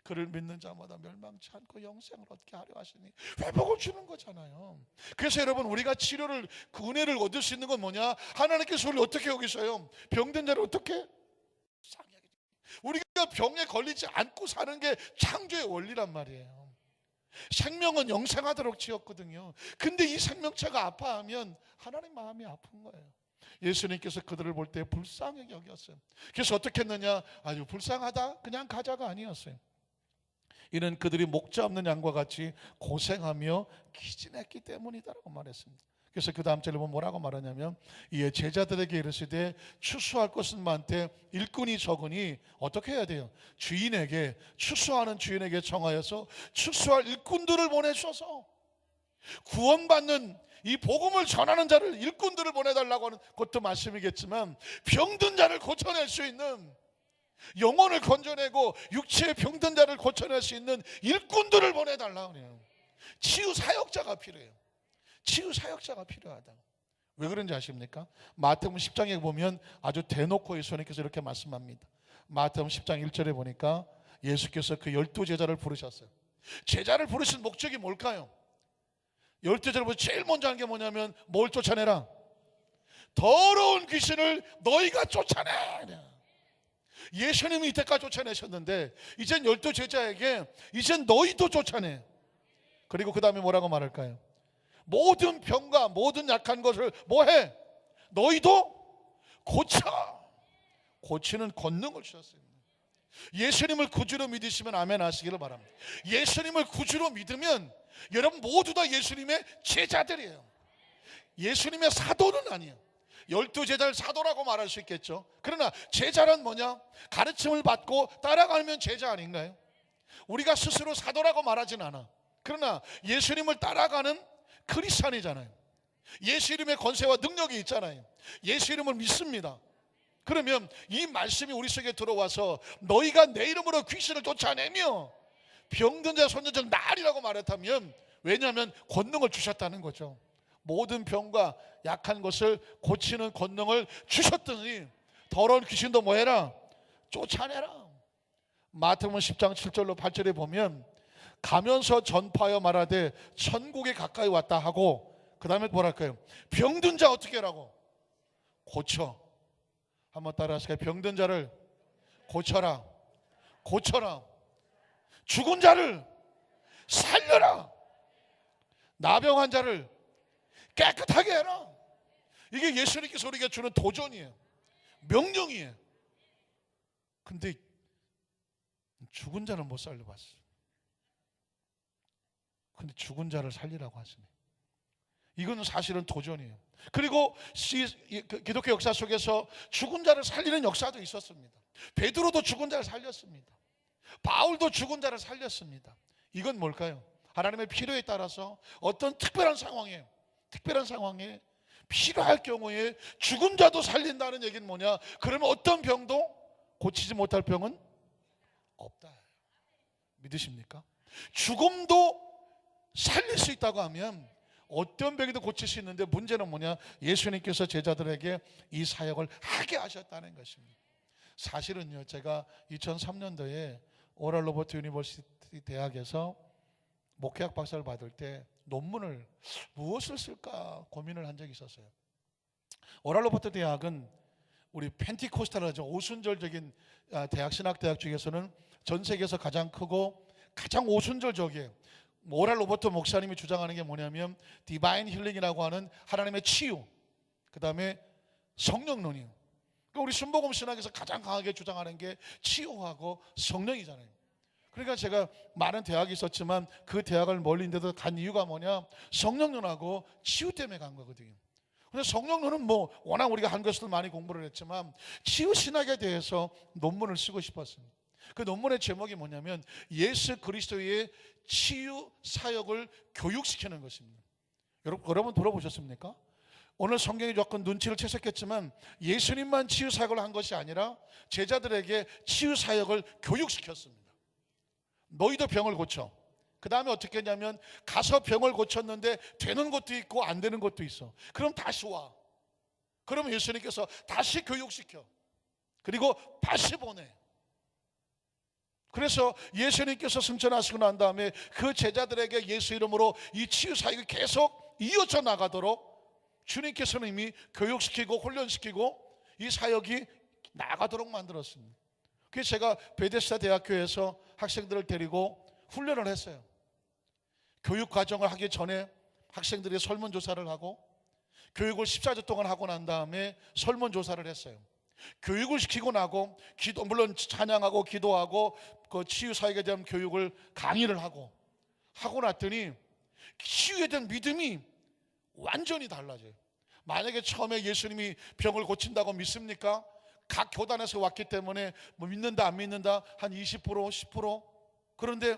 그를 믿는 자마다 멸망치 않고 영생을 얻게 하려 하시니 회복을 주는 거잖아요. 그래서 여러분, 우리가 치료를, 그 은혜를 얻을 수 있는 건 뭐냐? 하나님께서 우리를 어떻게 여기셔요? 병든 자를 어떻게? 우리가 병에 걸리지 않고 사는 게 창조의 원리란 말이에요. 생명은 영생하도록 지었거든요. 근데 이 생명체가 아파하면 하나님 마음이 아픈 거예요. 예수님께서 그들을 볼 때 불쌍히 여겼어요. 그래서 어떻게 했느냐? 아주 불쌍하다 그냥 가자가 아니었어요. 이는 그들이 목자 없는 양과 같이 고생하며 기진했기 때문이다라고 말했습니다. 그래서 그 다음 절에 보면 뭐라고 말하냐면, 이에 제자들에게 이르시되 추수할 것은 많되 일꾼이 적으니 어떻게 해야 돼요? 주인에게, 추수하는 주인에게 청하여서 추수할 일꾼들을 보내셔서 구원받는 이 복음을 전하는 자를, 일꾼들을 보내달라고 하는 것도 말씀이겠지만, 병든 자를 고쳐낼 수 있는, 영혼을 건져내고 육체의 병든 자를 고쳐낼 수 있는 일꾼들을 보내달라고 해요. 치유 사역자가 필요해요. 치유 사역자가 필요하다. 왜 그런지 아십니까? 마태복음 10장에 보면 아주 대놓고 예수님께서 이렇게 말씀합니다. 마태복음 10장 1절에 보니까 예수께서 그 12제자를 부르셨어요. 제자를 부르신 목적이 뭘까요? 12제자를 제일 먼저 한 게 뭐냐면, 뭘 쫓아내라? 더러운 귀신을 너희가 쫓아내. 예수님이 이때까지 쫓아내셨는데 이젠 12제자에게 이젠 너희도 쫓아내. 그리고 그 다음에 뭐라고 말할까요? 모든 병과 모든 약한 것을 뭐해? 너희도 고쳐. 고치는 권능을 주셨어요. 예수님을 구주로 믿으시면 아멘 하시기를 바랍니다. 예수님을 구주로 믿으면 여러분 모두 다 예수님의 제자들이에요. 예수님의 사도는 아니에요. 12제자를 사도라고 말할 수 있겠죠. 그러나 제자란 뭐냐? 가르침을 받고 따라가면 제자 아닌가요? 우리가 스스로 사도라고 말하진 않아. 그러나 예수님을 따라가는 크리스찬이잖아요. 예수 이름의 권세와 능력이 있잖아요. 예수 이름을 믿습니다. 그러면 이 말씀이 우리 속에 들어와서 너희가 내 이름으로 귀신을 쫓아내며 병든 자 손전증 나으리라고 말했다면 왜냐하면 권능을 주셨다는 거죠. 모든 병과 약한 것을 고치는 권능을 주셨더니 더러운 귀신도 뭐해라? 쫓아내라. 마태복음 10장 7절로 8절에 보면 가면서 전파하여 말하되 천국에 가까이 왔다 하고, 그 다음에 뭐랄까요? 병든 자 어떻게 하라고? 고쳐. 한번 따라 하실까요? 병든 자를 고쳐라. 고쳐라. 죽은 자를 살려라. 나병한 자를 깨끗하게 해라. 이게 예수님께서 우리에게 주는 도전이에요. 명령이에요. 근데 죽은 자는 못 살려봤어요. 근데 죽은 자를 살리라고 하시네. 이거는 사실은 도전이에요. 그리고 기독교 역사 속에서 죽은 자를 살리는 역사도 있었습니다. 베드로도 죽은 자를 살렸습니다. 바울도 죽은 자를 살렸습니다. 이건 뭘까요? 하나님의 필요에 따라서 어떤 특별한 상황에 필요할 경우에 죽은 자도 살린다는 얘기는 뭐냐? 그러면 어떤 병도 고치지 못할 병은 없다. 믿으십니까? 죽음도 살릴 수 있다고 하면 어떤 병이도 고칠 수 있는데, 문제는 뭐냐? 예수님께서 제자들에게 이 사역을 하게 하셨다는 것입니다. 사실은요, 제가 2003년도에 오랄 로버트 유니버시티 대학에서 목회학 박사를 받을 때 논문을 무엇을 쓸까 고민을 한 적이 있었어요. 오랄 로버트 대학은 우리 펜티코스탈하죠, 오순절적인 대학, 신학대학 중에서는 전 세계에서 가장 크고 가장 오순절적이에요. 오랄 로버트 목사님이 주장하는 게 뭐냐면 디바인 힐링이라고 하는 하나님의 치유, 그 다음에 성령론이에요. 그러니까 우리 순복음 신학에서 가장 강하게 주장하는 게 치유하고 성령이잖아요. 그러니까 제가 많은 대학이 있었지만 그 대학을 멀리인데도 간 이유가 뭐냐? 성령론하고 치유 때문에 간 거거든요. 근데 성령론은 뭐 워낙 우리가 한국에서도 많이 공부를 했지만 치유 신학에 대해서 논문을 쓰고 싶었습니다. 그 논문의 제목이 뭐냐면 예수 그리스도의 치유 사역을 교육시키는 것입니다. 여러분 들어보셨습니까? 오늘 성경이 조금 눈치를 채셨겠지만 예수님만 치유 사역을 한 것이 아니라 제자들에게 치유 사역을 교육시켰습니다. 너희도 병을 고쳐. 그 다음에 어떻게 했냐면 가서 병을 고쳤는데 되는 것도 있고 안 되는 것도 있어. 그럼 다시 와. 그러면 예수님께서 다시 교육시켜. 그리고 다시 보내. 그래서 예수님께서 승천하시고 난 다음에 그 제자들에게 예수 이름으로 이 치유 사역이 계속 이어져 나가도록 주님께서는 이미 교육시키고 훈련시키고 이 사역이 나가도록 만들었습니다. 그래서 제가 베데스다 대학교에서 학생들을 데리고 훈련을 했어요. 교육 과정을 하기 전에 학생들이 설문조사를 하고 교육을 14주 동안 하고 난 다음에 설문조사를 했어요. 교육을 시키고 나고 물론 찬양하고 기도하고 그 치유 사역에 대한 교육을 강의를 하고 났더니 치유에 대한 믿음이 완전히 달라져요. 만약에 처음에 예수님이 병을 고친다고 믿습니까? 각 교단에서 왔기 때문에 뭐 믿는다 안 믿는다 한 20% 10%. 그런데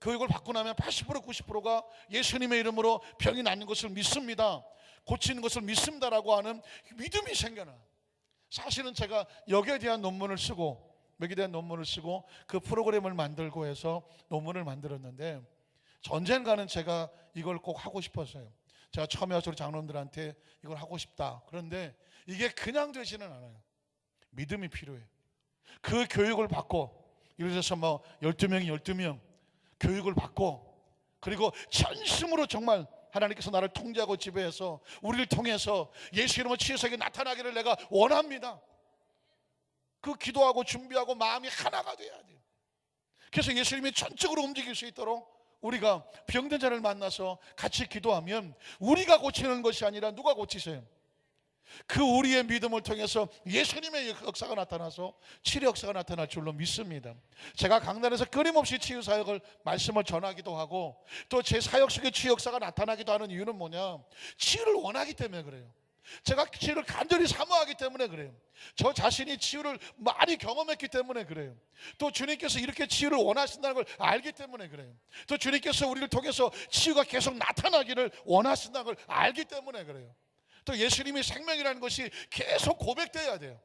교육을 받고 나면 80% 90%가 예수님의 이름으로 병이 낫는 것을 믿습니다, 고치는 것을 믿습니다라고 하는 믿음이 생겨나. 사실은 제가 여기에 대한 논문을 쓰고 그 프로그램을 만들고 해서 논문을 만들었는데, 언젠가는 제가 이걸 꼭 하고 싶었어요. 제가 처음에 와서 우리 장로님들한테 이걸 하고 싶다. 그런데 이게 그냥 되지는 않아요. 믿음이 필요해요. 그 교육을 받고, 예를 들어서 뭐 12명이 12명 교육을 받고, 그리고 전심으로 정말 하나님께서 나를 통제하고 지배해서 우리를 통해서 예수 이름으로 치유사역이 나타나기를 내가 원합니다. 그 기도하고 준비하고 마음이 하나가 돼야 돼요. 그래서 예수님이 전적으로 움직일 수 있도록 우리가 병든 자를 만나서 같이 기도하면 우리가 고치는 것이 아니라 누가 고치세요? 그 우리의 믿음을 통해서 예수님의 역사가 나타나서 치료 역사가 나타날 줄로 믿습니다. 제가 강단에서 끊임없이 치유 사역을 말씀을 전하기도 하고 또 제 사역 속에 치유 역사가 나타나기도 하는 이유는 뭐냐? 치유를 원하기 때문에 그래요. 제가 치유를 간절히 사모하기 때문에 그래요. 저 자신이 치유를 많이 경험했기 때문에 그래요. 또 주님께서 이렇게 치유를 원하신다는 걸 알기 때문에 그래요. 또 주님께서 우리를 통해서 치유가 계속 나타나기를 원하신다는 걸 알기 때문에 그래요. 또 예수님이 생명이라는 것이 계속 고백돼야 돼요.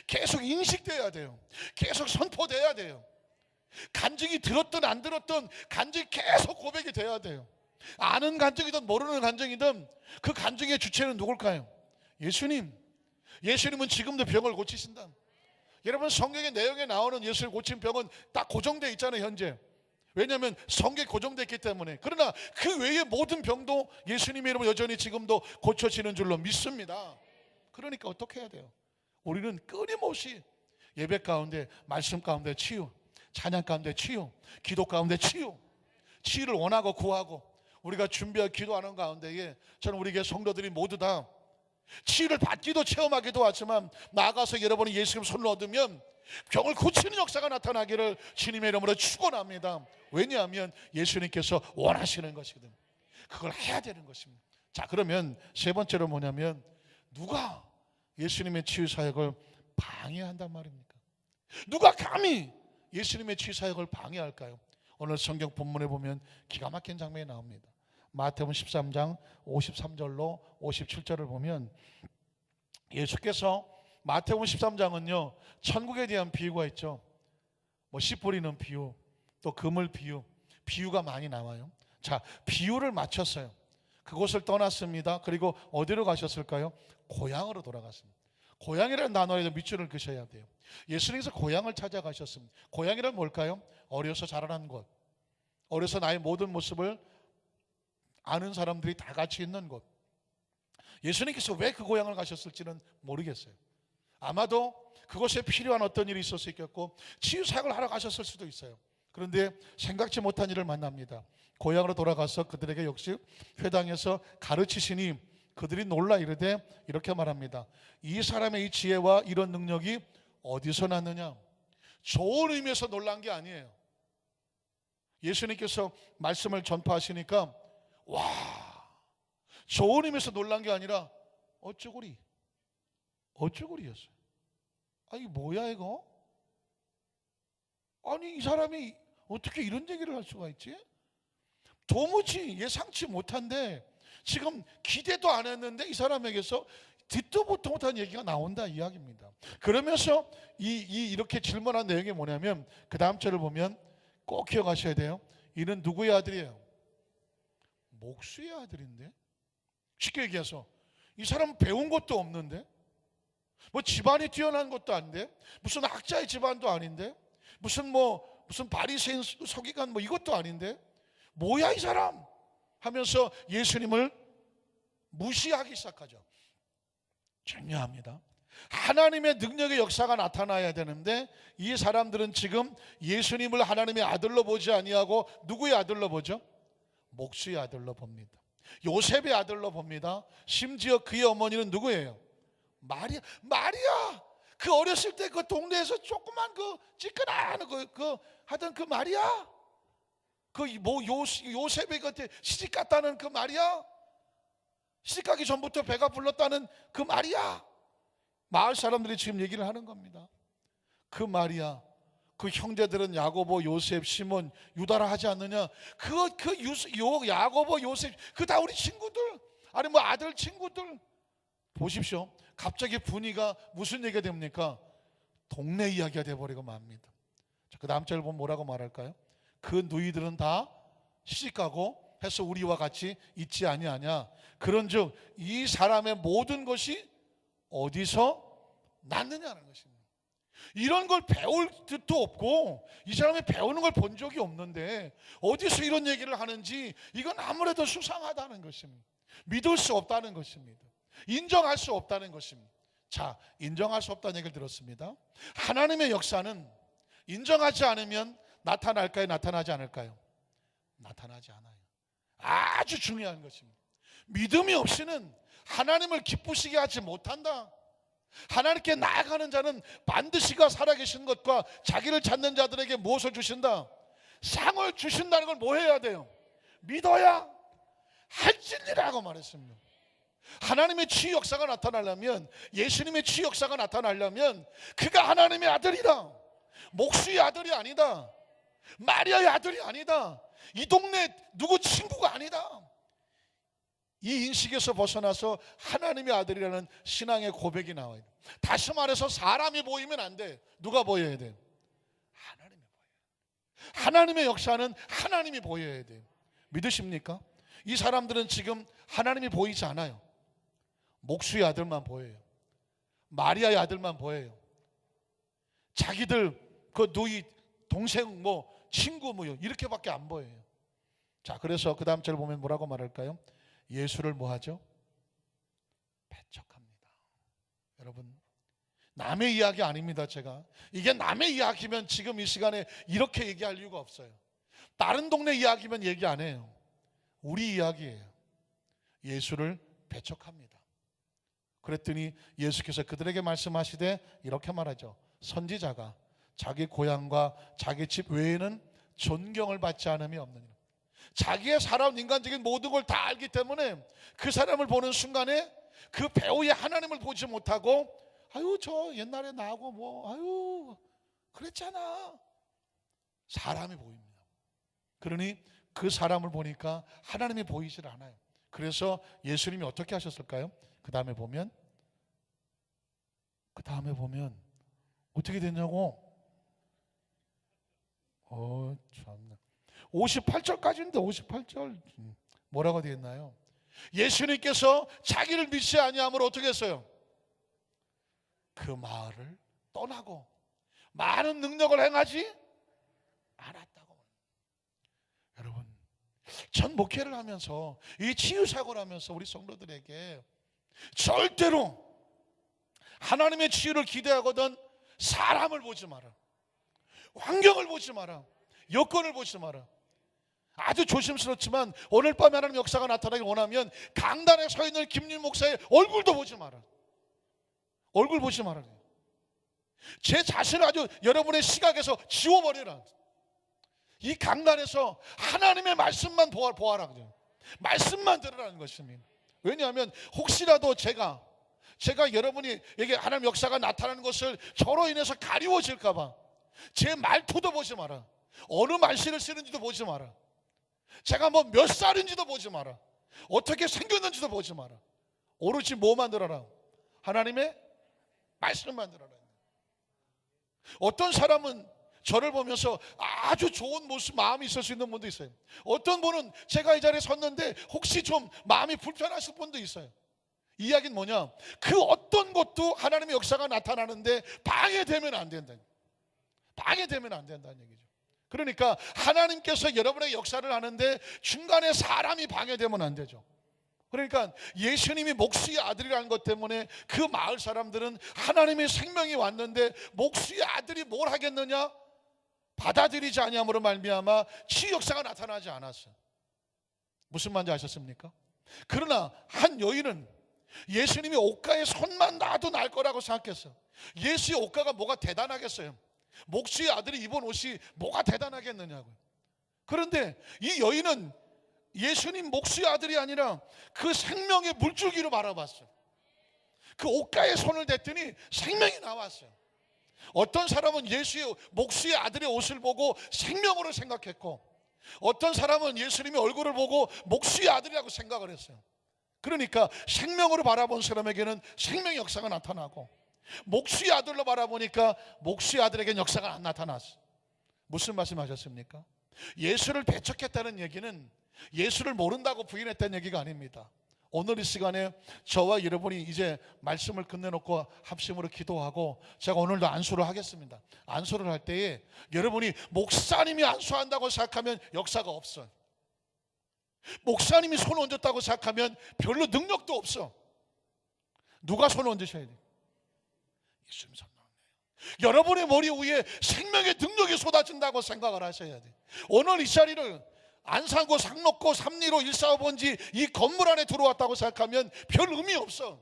계속 인식돼야 돼요. 계속 선포돼야 돼요. 간증이 들었든 안 들었든 간증이 계속 고백이 돼야 돼요. 아는 간증이든 모르는 간증이든 그 간증의 주체는 누굴까요? 예수님. 예수님은 지금도 병을 고치신다. 여러분, 성경의 내용에 나오는 예수를 고친 병은 딱 고정되어 있잖아요, 현재. 왜냐하면 성경에 고정되어 있기 때문에. 그러나 그 외의 모든 병도 예수님의 이름으로 여전히 지금도 고쳐지는 줄로 믿습니다. 그러니까 어떻게 해야 돼요? 우리는 끊임없이 예배 가운데, 말씀 가운데 치유, 찬양 가운데 치유, 기도 가운데 치유, 치유를 원하고 구하고 우리가 준비하고 기도하는 가운데에 저는 우리 교회 성도들이 모두 다 치유를 받기도 체험하기도 하지만 나아가서 여러분이 예수님 손을 얻으면 병을 고치는 역사가 나타나기를 주님의 이름으로 축원합니다. 왜냐하면 예수님께서 원하시는 것이거든. 그걸 해야 되는 것입니다. 자, 그러면 세 번째로 뭐냐면 누가 예수님의 치유 사역을 방해한단 말입니까? 누가 감히 예수님의 치유 사역을 방해할까요? 오늘 성경 본문에 보면 기가 막힌 장면이 나옵니다. 마태복음 13장 53절로 57절을 보면 예수께서 마태복음 13장은요 천국에 대한 비유가 있죠. 뭐 씨 뿌리는 비유, 또 그물 비유, 비유가 많이 나와요. 자, 비유를 마쳤어요. 그곳을 떠났습니다. 그리고 어디로 가셨을까요? 고향으로 돌아갔습니다. 고향이라는 단어에도 밑줄을 그셔야 돼요. 예수님께서 고향을 찾아가셨습니다. 고향이란 뭘까요? 어려서 자라난 곳, 어려서 나의 모든 모습을 아는 사람들이 다 같이 있는 곳. 예수님께서 왜 그 고향을 가셨을지는 모르겠어요. 아마도 그곳에 필요한 어떤 일이 있을 수 있겠고 치유 사역을 하러 가셨을 수도 있어요. 그런데 생각지 못한 일을 만납니다. 고향으로 돌아가서 그들에게 역시 회당에서 가르치시니 그들이 놀라 이르되 이렇게 말합니다. 이 사람의 이 지혜와 이런 능력이 어디서 났느냐? 좋은 의미에서 놀란 게 아니에요. 예수님께서 말씀을 전파하시니까 와, 좋은 의미에서 놀란 게 아니라 어쭈구리였어요. 아, 이게 뭐야 이거? 아니, 이 사람이 어떻게 이런 얘기를 할 수가 있지? 도무지 예상치 못한데 지금 기대도 안 했는데 이 사람에게서 듣도 보도 못한 얘기가 나온다 이야기입니다. 그러면서 이렇게 질문한 내용이 뭐냐면 그 다음 절을 보면 꼭 기억하셔야 돼요. 이는 누구의 아들이에요? 목수의 아들인데? 쉽게 얘기해서 이 사람은 배운 것도 없는데, 뭐 집안이 뛰어난 것도 아닌데, 무슨 학자의 집안도 아닌데, 무슨 바리새인 서기관 뭐 이것도 아닌데, 뭐야 이 사람 하면서 예수님을 무시하기 시작하죠. 중요합니다. 하나님의 능력의 역사가 나타나야 되는데 이 사람들은 지금 예수님을 하나님의 아들로 보지 아니하고 누구의 아들로 보죠? 목수의 아들로 봅니다. 요셉의 아들로 봅니다. 심지어 그의 어머니는 누구예요? 마리아. 그 어렸을 때 그 동네에서 조그만 그 찌끈한 그 하던 그 마리아, 그 요셉의 곁에 시집 갔다는 그 마리아, 시집 가기 전부터 배가 불렀다는 그 마리아. 마을 사람들이 지금 얘기를 하는 겁니다. 그 마리아, 그 형제들은 야고보, 요셉, 시몬, 유다라 하지 않느냐? 야고보, 요셉, 그 다 우리 친구들, 아니 뭐 아들 친구들. 보십시오. 갑자기 분위기가 무슨 얘기가 됩니까? 동네 이야기가 돼버리고 맙니다. 자, 그 다음 절 보면 뭐라고 말할까요? 그 누이들은 다 시집가고 해서 우리와 같이 있지 아니하냐. 그런즉 이 사람의 모든 것이 어디서 났느냐는 것입니다. 이런 걸 배울 뜻도 없고 이 사람이 배우는 걸 본 적이 없는데 어디서 이런 얘기를 하는지 이건 아무래도 수상하다는 것입니다. 믿을 수 없다는 것입니다. 인정할 수 없다는 것입니다. 자, 인정할 수 없다는 얘기를 들었습니다. 하나님의 역사는 인정하지 않으면 나타날까요? 나타나지 않을까요? 나타나지 않아요. 아주 중요한 것입니다. 믿음이 없이는 하나님을 기쁘시게 하지 못한다. 하나님께 나아가는 자는 반드시 가 살아계신 것과 자기를 찾는 자들에게 무엇을 주신다? 상을 주신다는 걸 뭐 해야 돼요? 믿어야 할지니라고 말했습니다. 하나님의 치유 역사가 나타나려면, 예수님의 치유 역사가 나타나려면 그가 하나님의 아들이다, 목수의 아들이 아니다, 마리아의 아들이 아니다, 이 동네 누구 친구가 아니다. 이 인식에서 벗어나서 하나님의 아들이라는 신앙의 고백이 나와요. 다시 말해서 사람이 보이면 안 돼. 누가 보여야 돼? 하나님이 보여야 돼. 하나님의 역사는 하나님이 보여야 돼. 믿으십니까? 이 사람들은 지금 하나님이 보이지 않아요. 목수의 아들만 보여요. 마리아의 아들만 보여요. 자기들 그 누이 동생 뭐 친구 뭐 이렇게밖에 안 보여요. 자, 그래서 그 다음 절 보면 뭐라고 말할까요? 예수를 뭐 하죠? 배척합니다. 여러분, 남의 이야기 아닙니다. 제가 이게 남의 이야기면 지금 이 시간에 이렇게 얘기할 이유가 없어요. 다른 동네 이야기면 얘기 안 해요. 우리 이야기예요. 예수를 배척합니다. 그랬더니 예수께서 그들에게 말씀하시되 이렇게 말하죠. 선지자가 자기 고향과 자기 집 외에는 존경을 받지 않음이 없느니라. 자기의 살아온 인간적인 모든 걸 다 알기 때문에 그 사람을 보는 순간에 그 배우의 하나님을 보지 못하고 아유 저 옛날에 나하고 뭐 아유 그랬잖아. 사람이 보입니다. 그러니 그 사람을 보니까 하나님이 보이질 않아요. 그래서 예수님이 어떻게 하셨을까요? 그 다음에 보면 어떻게 됐냐고. 참나. 58절까지인데 58절 뭐라고 되어 있나요? 예수님께서 자기를 믿지 아니함으로 어떻게 했어요? 그 마을을 떠나고 많은 능력을 행하지 않았다고. 여러분, 전 목회를 하면서 이 치유사역을 하면서 우리 성도들에게 절대로 하나님의 치유를 기대하거든 사람을 보지 마라. 환경을 보지 마라. 여건을 보지 마라. 아주 조심스럽지만 오늘 밤에 하나님 역사가 나타나길 원하면 강단에 서 있는 김윤 목사의 얼굴도 보지 마라. 얼굴 보지 마라. 제 자신을 아주 여러분의 시각에서 지워버리라. 이 강단에서 하나님의 말씀만 보아라. 말씀만 들으라는 것입니다. 왜냐하면 혹시라도 제가 여러분이 이게 하나님 역사가 나타나는 것을 저로 인해서 가리워질까 봐 제 말투도 보지 마라. 어느 말씨를 쓰는지도 보지 마라. 제가 뭐 몇 살인지도 보지 마라. 어떻게 생겼는지도 보지 마라. 오로지 뭐만 들어라? 하나님의 말씀만 들어라. 어떤 사람은 저를 보면서 아주 좋은 모습, 마음이 있을 수 있는 분도 있어요. 어떤 분은 제가 이 자리에 섰는데 혹시 좀 마음이 불편하실 분도 있어요. 이 이야기는 뭐냐? 그 어떤 것도 하나님의 역사가 나타나는데 방해되면 안 된다. 방해되면 안 된다는 얘기죠. 그러니까 하나님께서 여러분의 역사를 하는데 중간에 사람이 방해되면 안 되죠. 그러니까 예수님이 목수의 아들이라는 것 때문에 그 마을 사람들은 하나님의 생명이 왔는데 목수의 아들이 뭘 하겠느냐? 받아들이지 아니함으로 말미암아 치유 역사가 나타나지 않았어요. 무슨 말인지 아셨습니까? 그러나 한 여인은 예수님이 옷가에 손만 놔도 날 거라고 생각했어요. 예수의 옷가가 뭐가 대단하겠어요? 목수의 아들이 입은 옷이 뭐가 대단하겠느냐고요. 그런데 이 여인은 예수님 목수의 아들이 아니라 그 생명의 물줄기로 바라봤어요. 그 옷가에 손을 댔더니 생명이 나왔어요. 어떤 사람은 예수의 목수의 아들의 옷을 보고 생명으로 생각했고, 어떤 사람은 예수님의 얼굴을 보고 목수의 아들이라고 생각을 했어요. 그러니까 생명으로 바라본 사람에게는 생명의 역사가 나타나고, 목수의 아들로 바라보니까 목수의 아들에게는 역사가 안 나타났어요. 무슨 말씀하셨습니까? 예수를 배척했다는 얘기는 예수를 모른다고 부인했다는 얘기가 아닙니다. 오늘 이 시간에 저와 여러분이 이제 말씀을 끝내놓고 합심으로 기도하고 제가 오늘도 안수를 하겠습니다. 안수를 할 때에 여러분이 목사님이 안수한다고 생각하면 역사가 없어요. 목사님이 손 얹었다고 생각하면 별로 능력도 없어. 누가 손 얹으셔야 돼요? 예수님 손 얹어요. 여러분의 머리 위에 생명의 능력이 쏟아진다고 생각을 하셔야 돼요. 오늘 이 자리를 안산구, 상록구, 삼리로 145번지 이 건물 안에 들어왔다고 생각하면 별 의미 없어.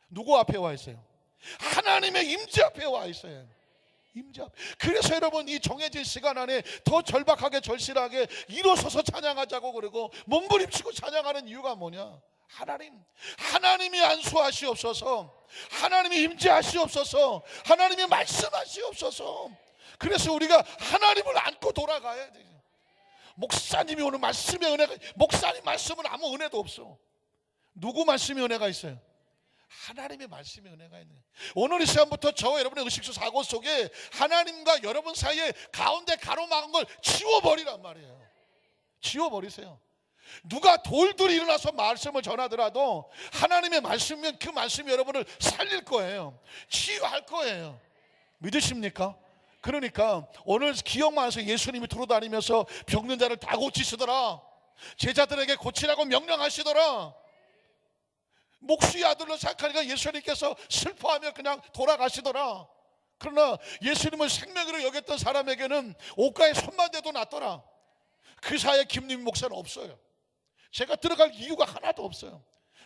누구 앞에 와 있어요? 하나님의 임재 앞에 와 있어요. 임재 앞. 그래서 여러분 이 정해진 시간 안에 더 절박하게 절실하게 일어서서 찬양하자고 그러고 몸부림치고 찬양하는 이유가 뭐냐? 하나님이 안수하시옵소서, 하나님이 임재하시옵소서, 하나님이 말씀하시옵소서. 그래서 우리가 하나님을 안고 돌아가야 돼요. 목사님이 오늘 말씀의 은혜가, 목사님 말씀은 아무 은혜도 없어. 누구 말씀의 은혜가 있어요? 하나님의 말씀의 은혜가 있네. 오늘 이 시간부터 저와 여러분의 의식주 사고 속에 하나님과 여러분 사이에 가운데 가로막은 걸 지워버리란 말이에요. 지워버리세요. 누가 돌들이 일어나서 말씀을 전하더라도 하나님의 말씀이면 그 말씀이 여러분을 살릴 거예요. 치유할 거예요. 믿으십니까? 그러니까 오늘 기억만 해서 예수님이 돌아다니면서 병든 자를 다 고치시더라. 제자들에게 고치라고 명령하시더라. 목수의 아들로 생각하니까 예수님께서 슬퍼하며 그냥 돌아가시더라. 그러나 예수님을 생명으로 여겼던 사람에게는 옷가에 손만 대도 낫더라. 그 사이에 김림 목사는 없어요. 제가 들어갈 이유가 하나도 없어요.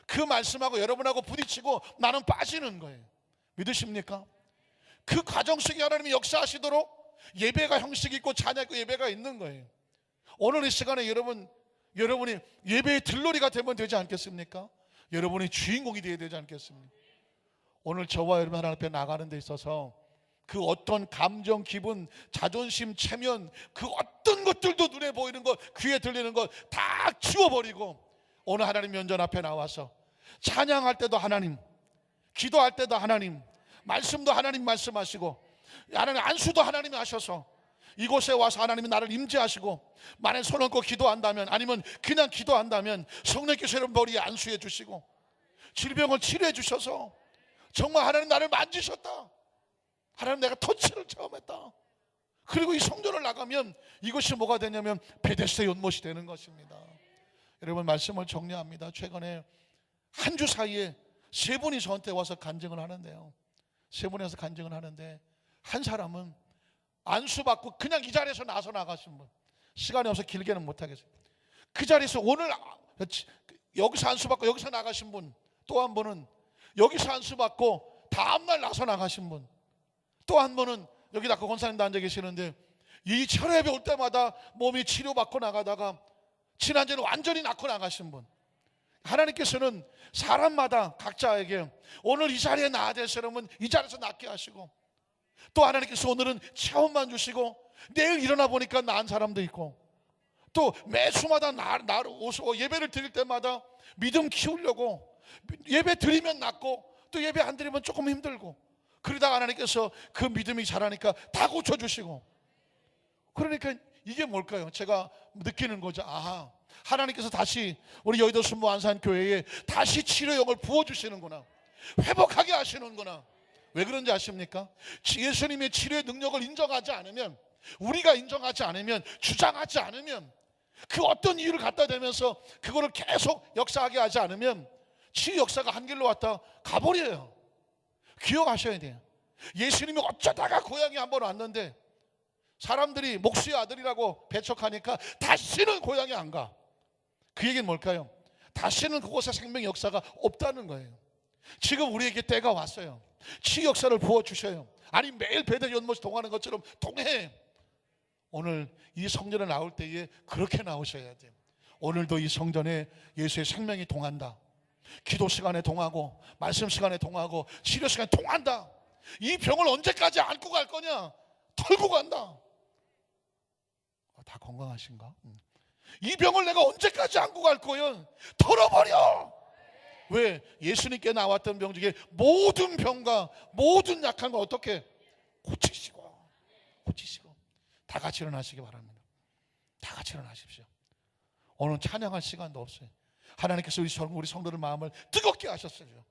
그 말씀하고 여러분하고 부딪히고 나는 빠지는 거예요. 믿으십니까? 그 과정 속에 하나님이 역사하시도록 예배가 형식이 있고 찬양 있고 예배가 있는 거예요. 오늘 이 시간에 여러분이 예배의 들러리가 되면 되지 않겠습니까? 여러분이 주인공이 되어야 되지 않겠습니까? 오늘 저와 여러분 하나님 앞에 나가는 데 있어서 그 어떤 감정, 기분, 자존심, 체면, 그 어떤 것들도 눈에 보이는 것, 귀에 들리는 것 다 지워버리고 오늘 하나님 면전 앞에 나와서 찬양할 때도 하나님, 기도할 때도 하나님, 말씀도 하나님 말씀하시고 하나님 안수도 하나님이 하셔서 이곳에 와서 하나님이 나를 임재하시고 만약 손 얹고 기도한다면 아니면 그냥 기도한다면 성령께서 여러분 머리에 안수해 주시고 질병을 치료해 주셔서 정말 하나님 나를 만지셨다. 하나님 내가 터치를 처음 했다. 그리고 이 성전을 나가면 이것이 뭐가 되냐면 베데스다 연못이 되는 것입니다. 여러분 말씀을 정리합니다. 최근에 한 주 사이에 세 분이 저한테 와서 간증을 하는데요. 세 분이 와서 간증을 하는데 한 사람은 안수받고 그냥 이 자리에서 나서 나가신 분, 시간이 없어서 길게는 못하겠어요. 그 자리에서 오늘 여기서 안수받고 여기서 나가신 분, 또 한 분은 여기서 안수받고 다음날 나서 나가신 분, 또 한 분은 여기 아까 권사님도 앉아 계시는데 이 철회비 올 때마다 몸이 치료받고 나가다가 지난주에는 완전히 낫고 나가신 분. 하나님께서는 사람마다 각자에게 오늘 이 자리에 나아야 될 사람은 이 자리에서 낫게 하시고 또 하나님께서 오늘은 체험만 주시고 내일 일어나 보니까 나은 사람도 있고 또 매수마다 예배를 드릴 때마다 믿음 키우려고 예배 드리면 낫고 또 예배 안 드리면 조금 힘들고 그러다가 하나님께서 그 믿음이 자라니까 다 고쳐주시고 그러니까 이게 뭘까요? 제가 느끼는 거죠. 아하, 하나님께서 다시 우리 여의도 순무 안산교회에 다시 치료용을 부어주시는구나, 회복하게 하시는구나. 왜 그런지 아십니까? 예수님의 치료의 능력을 인정하지 않으면, 우리가 인정하지 않으면, 주장하지 않으면, 그 어떤 이유를 갖다 대면서 그거를 계속 역사하게 하지 않으면 치유 역사가 한 길로 왔다 가버려요. 기억하셔야 돼요. 예수님이 어쩌다가 고향에 한번 왔는데 사람들이 목수의 아들이라고 배척하니까 다시는 고향에 안 가. 그 얘기는 뭘까요? 다시는 그곳에 생명 역사가 없다는 거예요. 지금 우리에게 때가 왔어요. 치유 역사를 부어주셔요. 아니 매일 베델 연못이 동하는 것처럼 동해. 오늘 이 성전에 나올 때에 그렇게 나오셔야 돼요. 오늘도 이 성전에 예수의 생명이 동한다. 기도 시간에 동하고 말씀 시간에 동하고 치료 시간에 동한다. 이 병을 언제까지 안고 갈 거냐? 털고 간다. 다 건강하신가? 이 병을 내가 언제까지 안고 갈 거야? 털어버려. 왜? 예수님께 나왔던 병 중에 모든 병과 모든 약한 거 어떻게 고치시고 다 같이 일어나시기 바랍니다. 다 같이 일어나십시오. 오늘 찬양할 시간도 없어요. 하나님께서 우리 성도들 마음을 뜨겁게 하셨어요.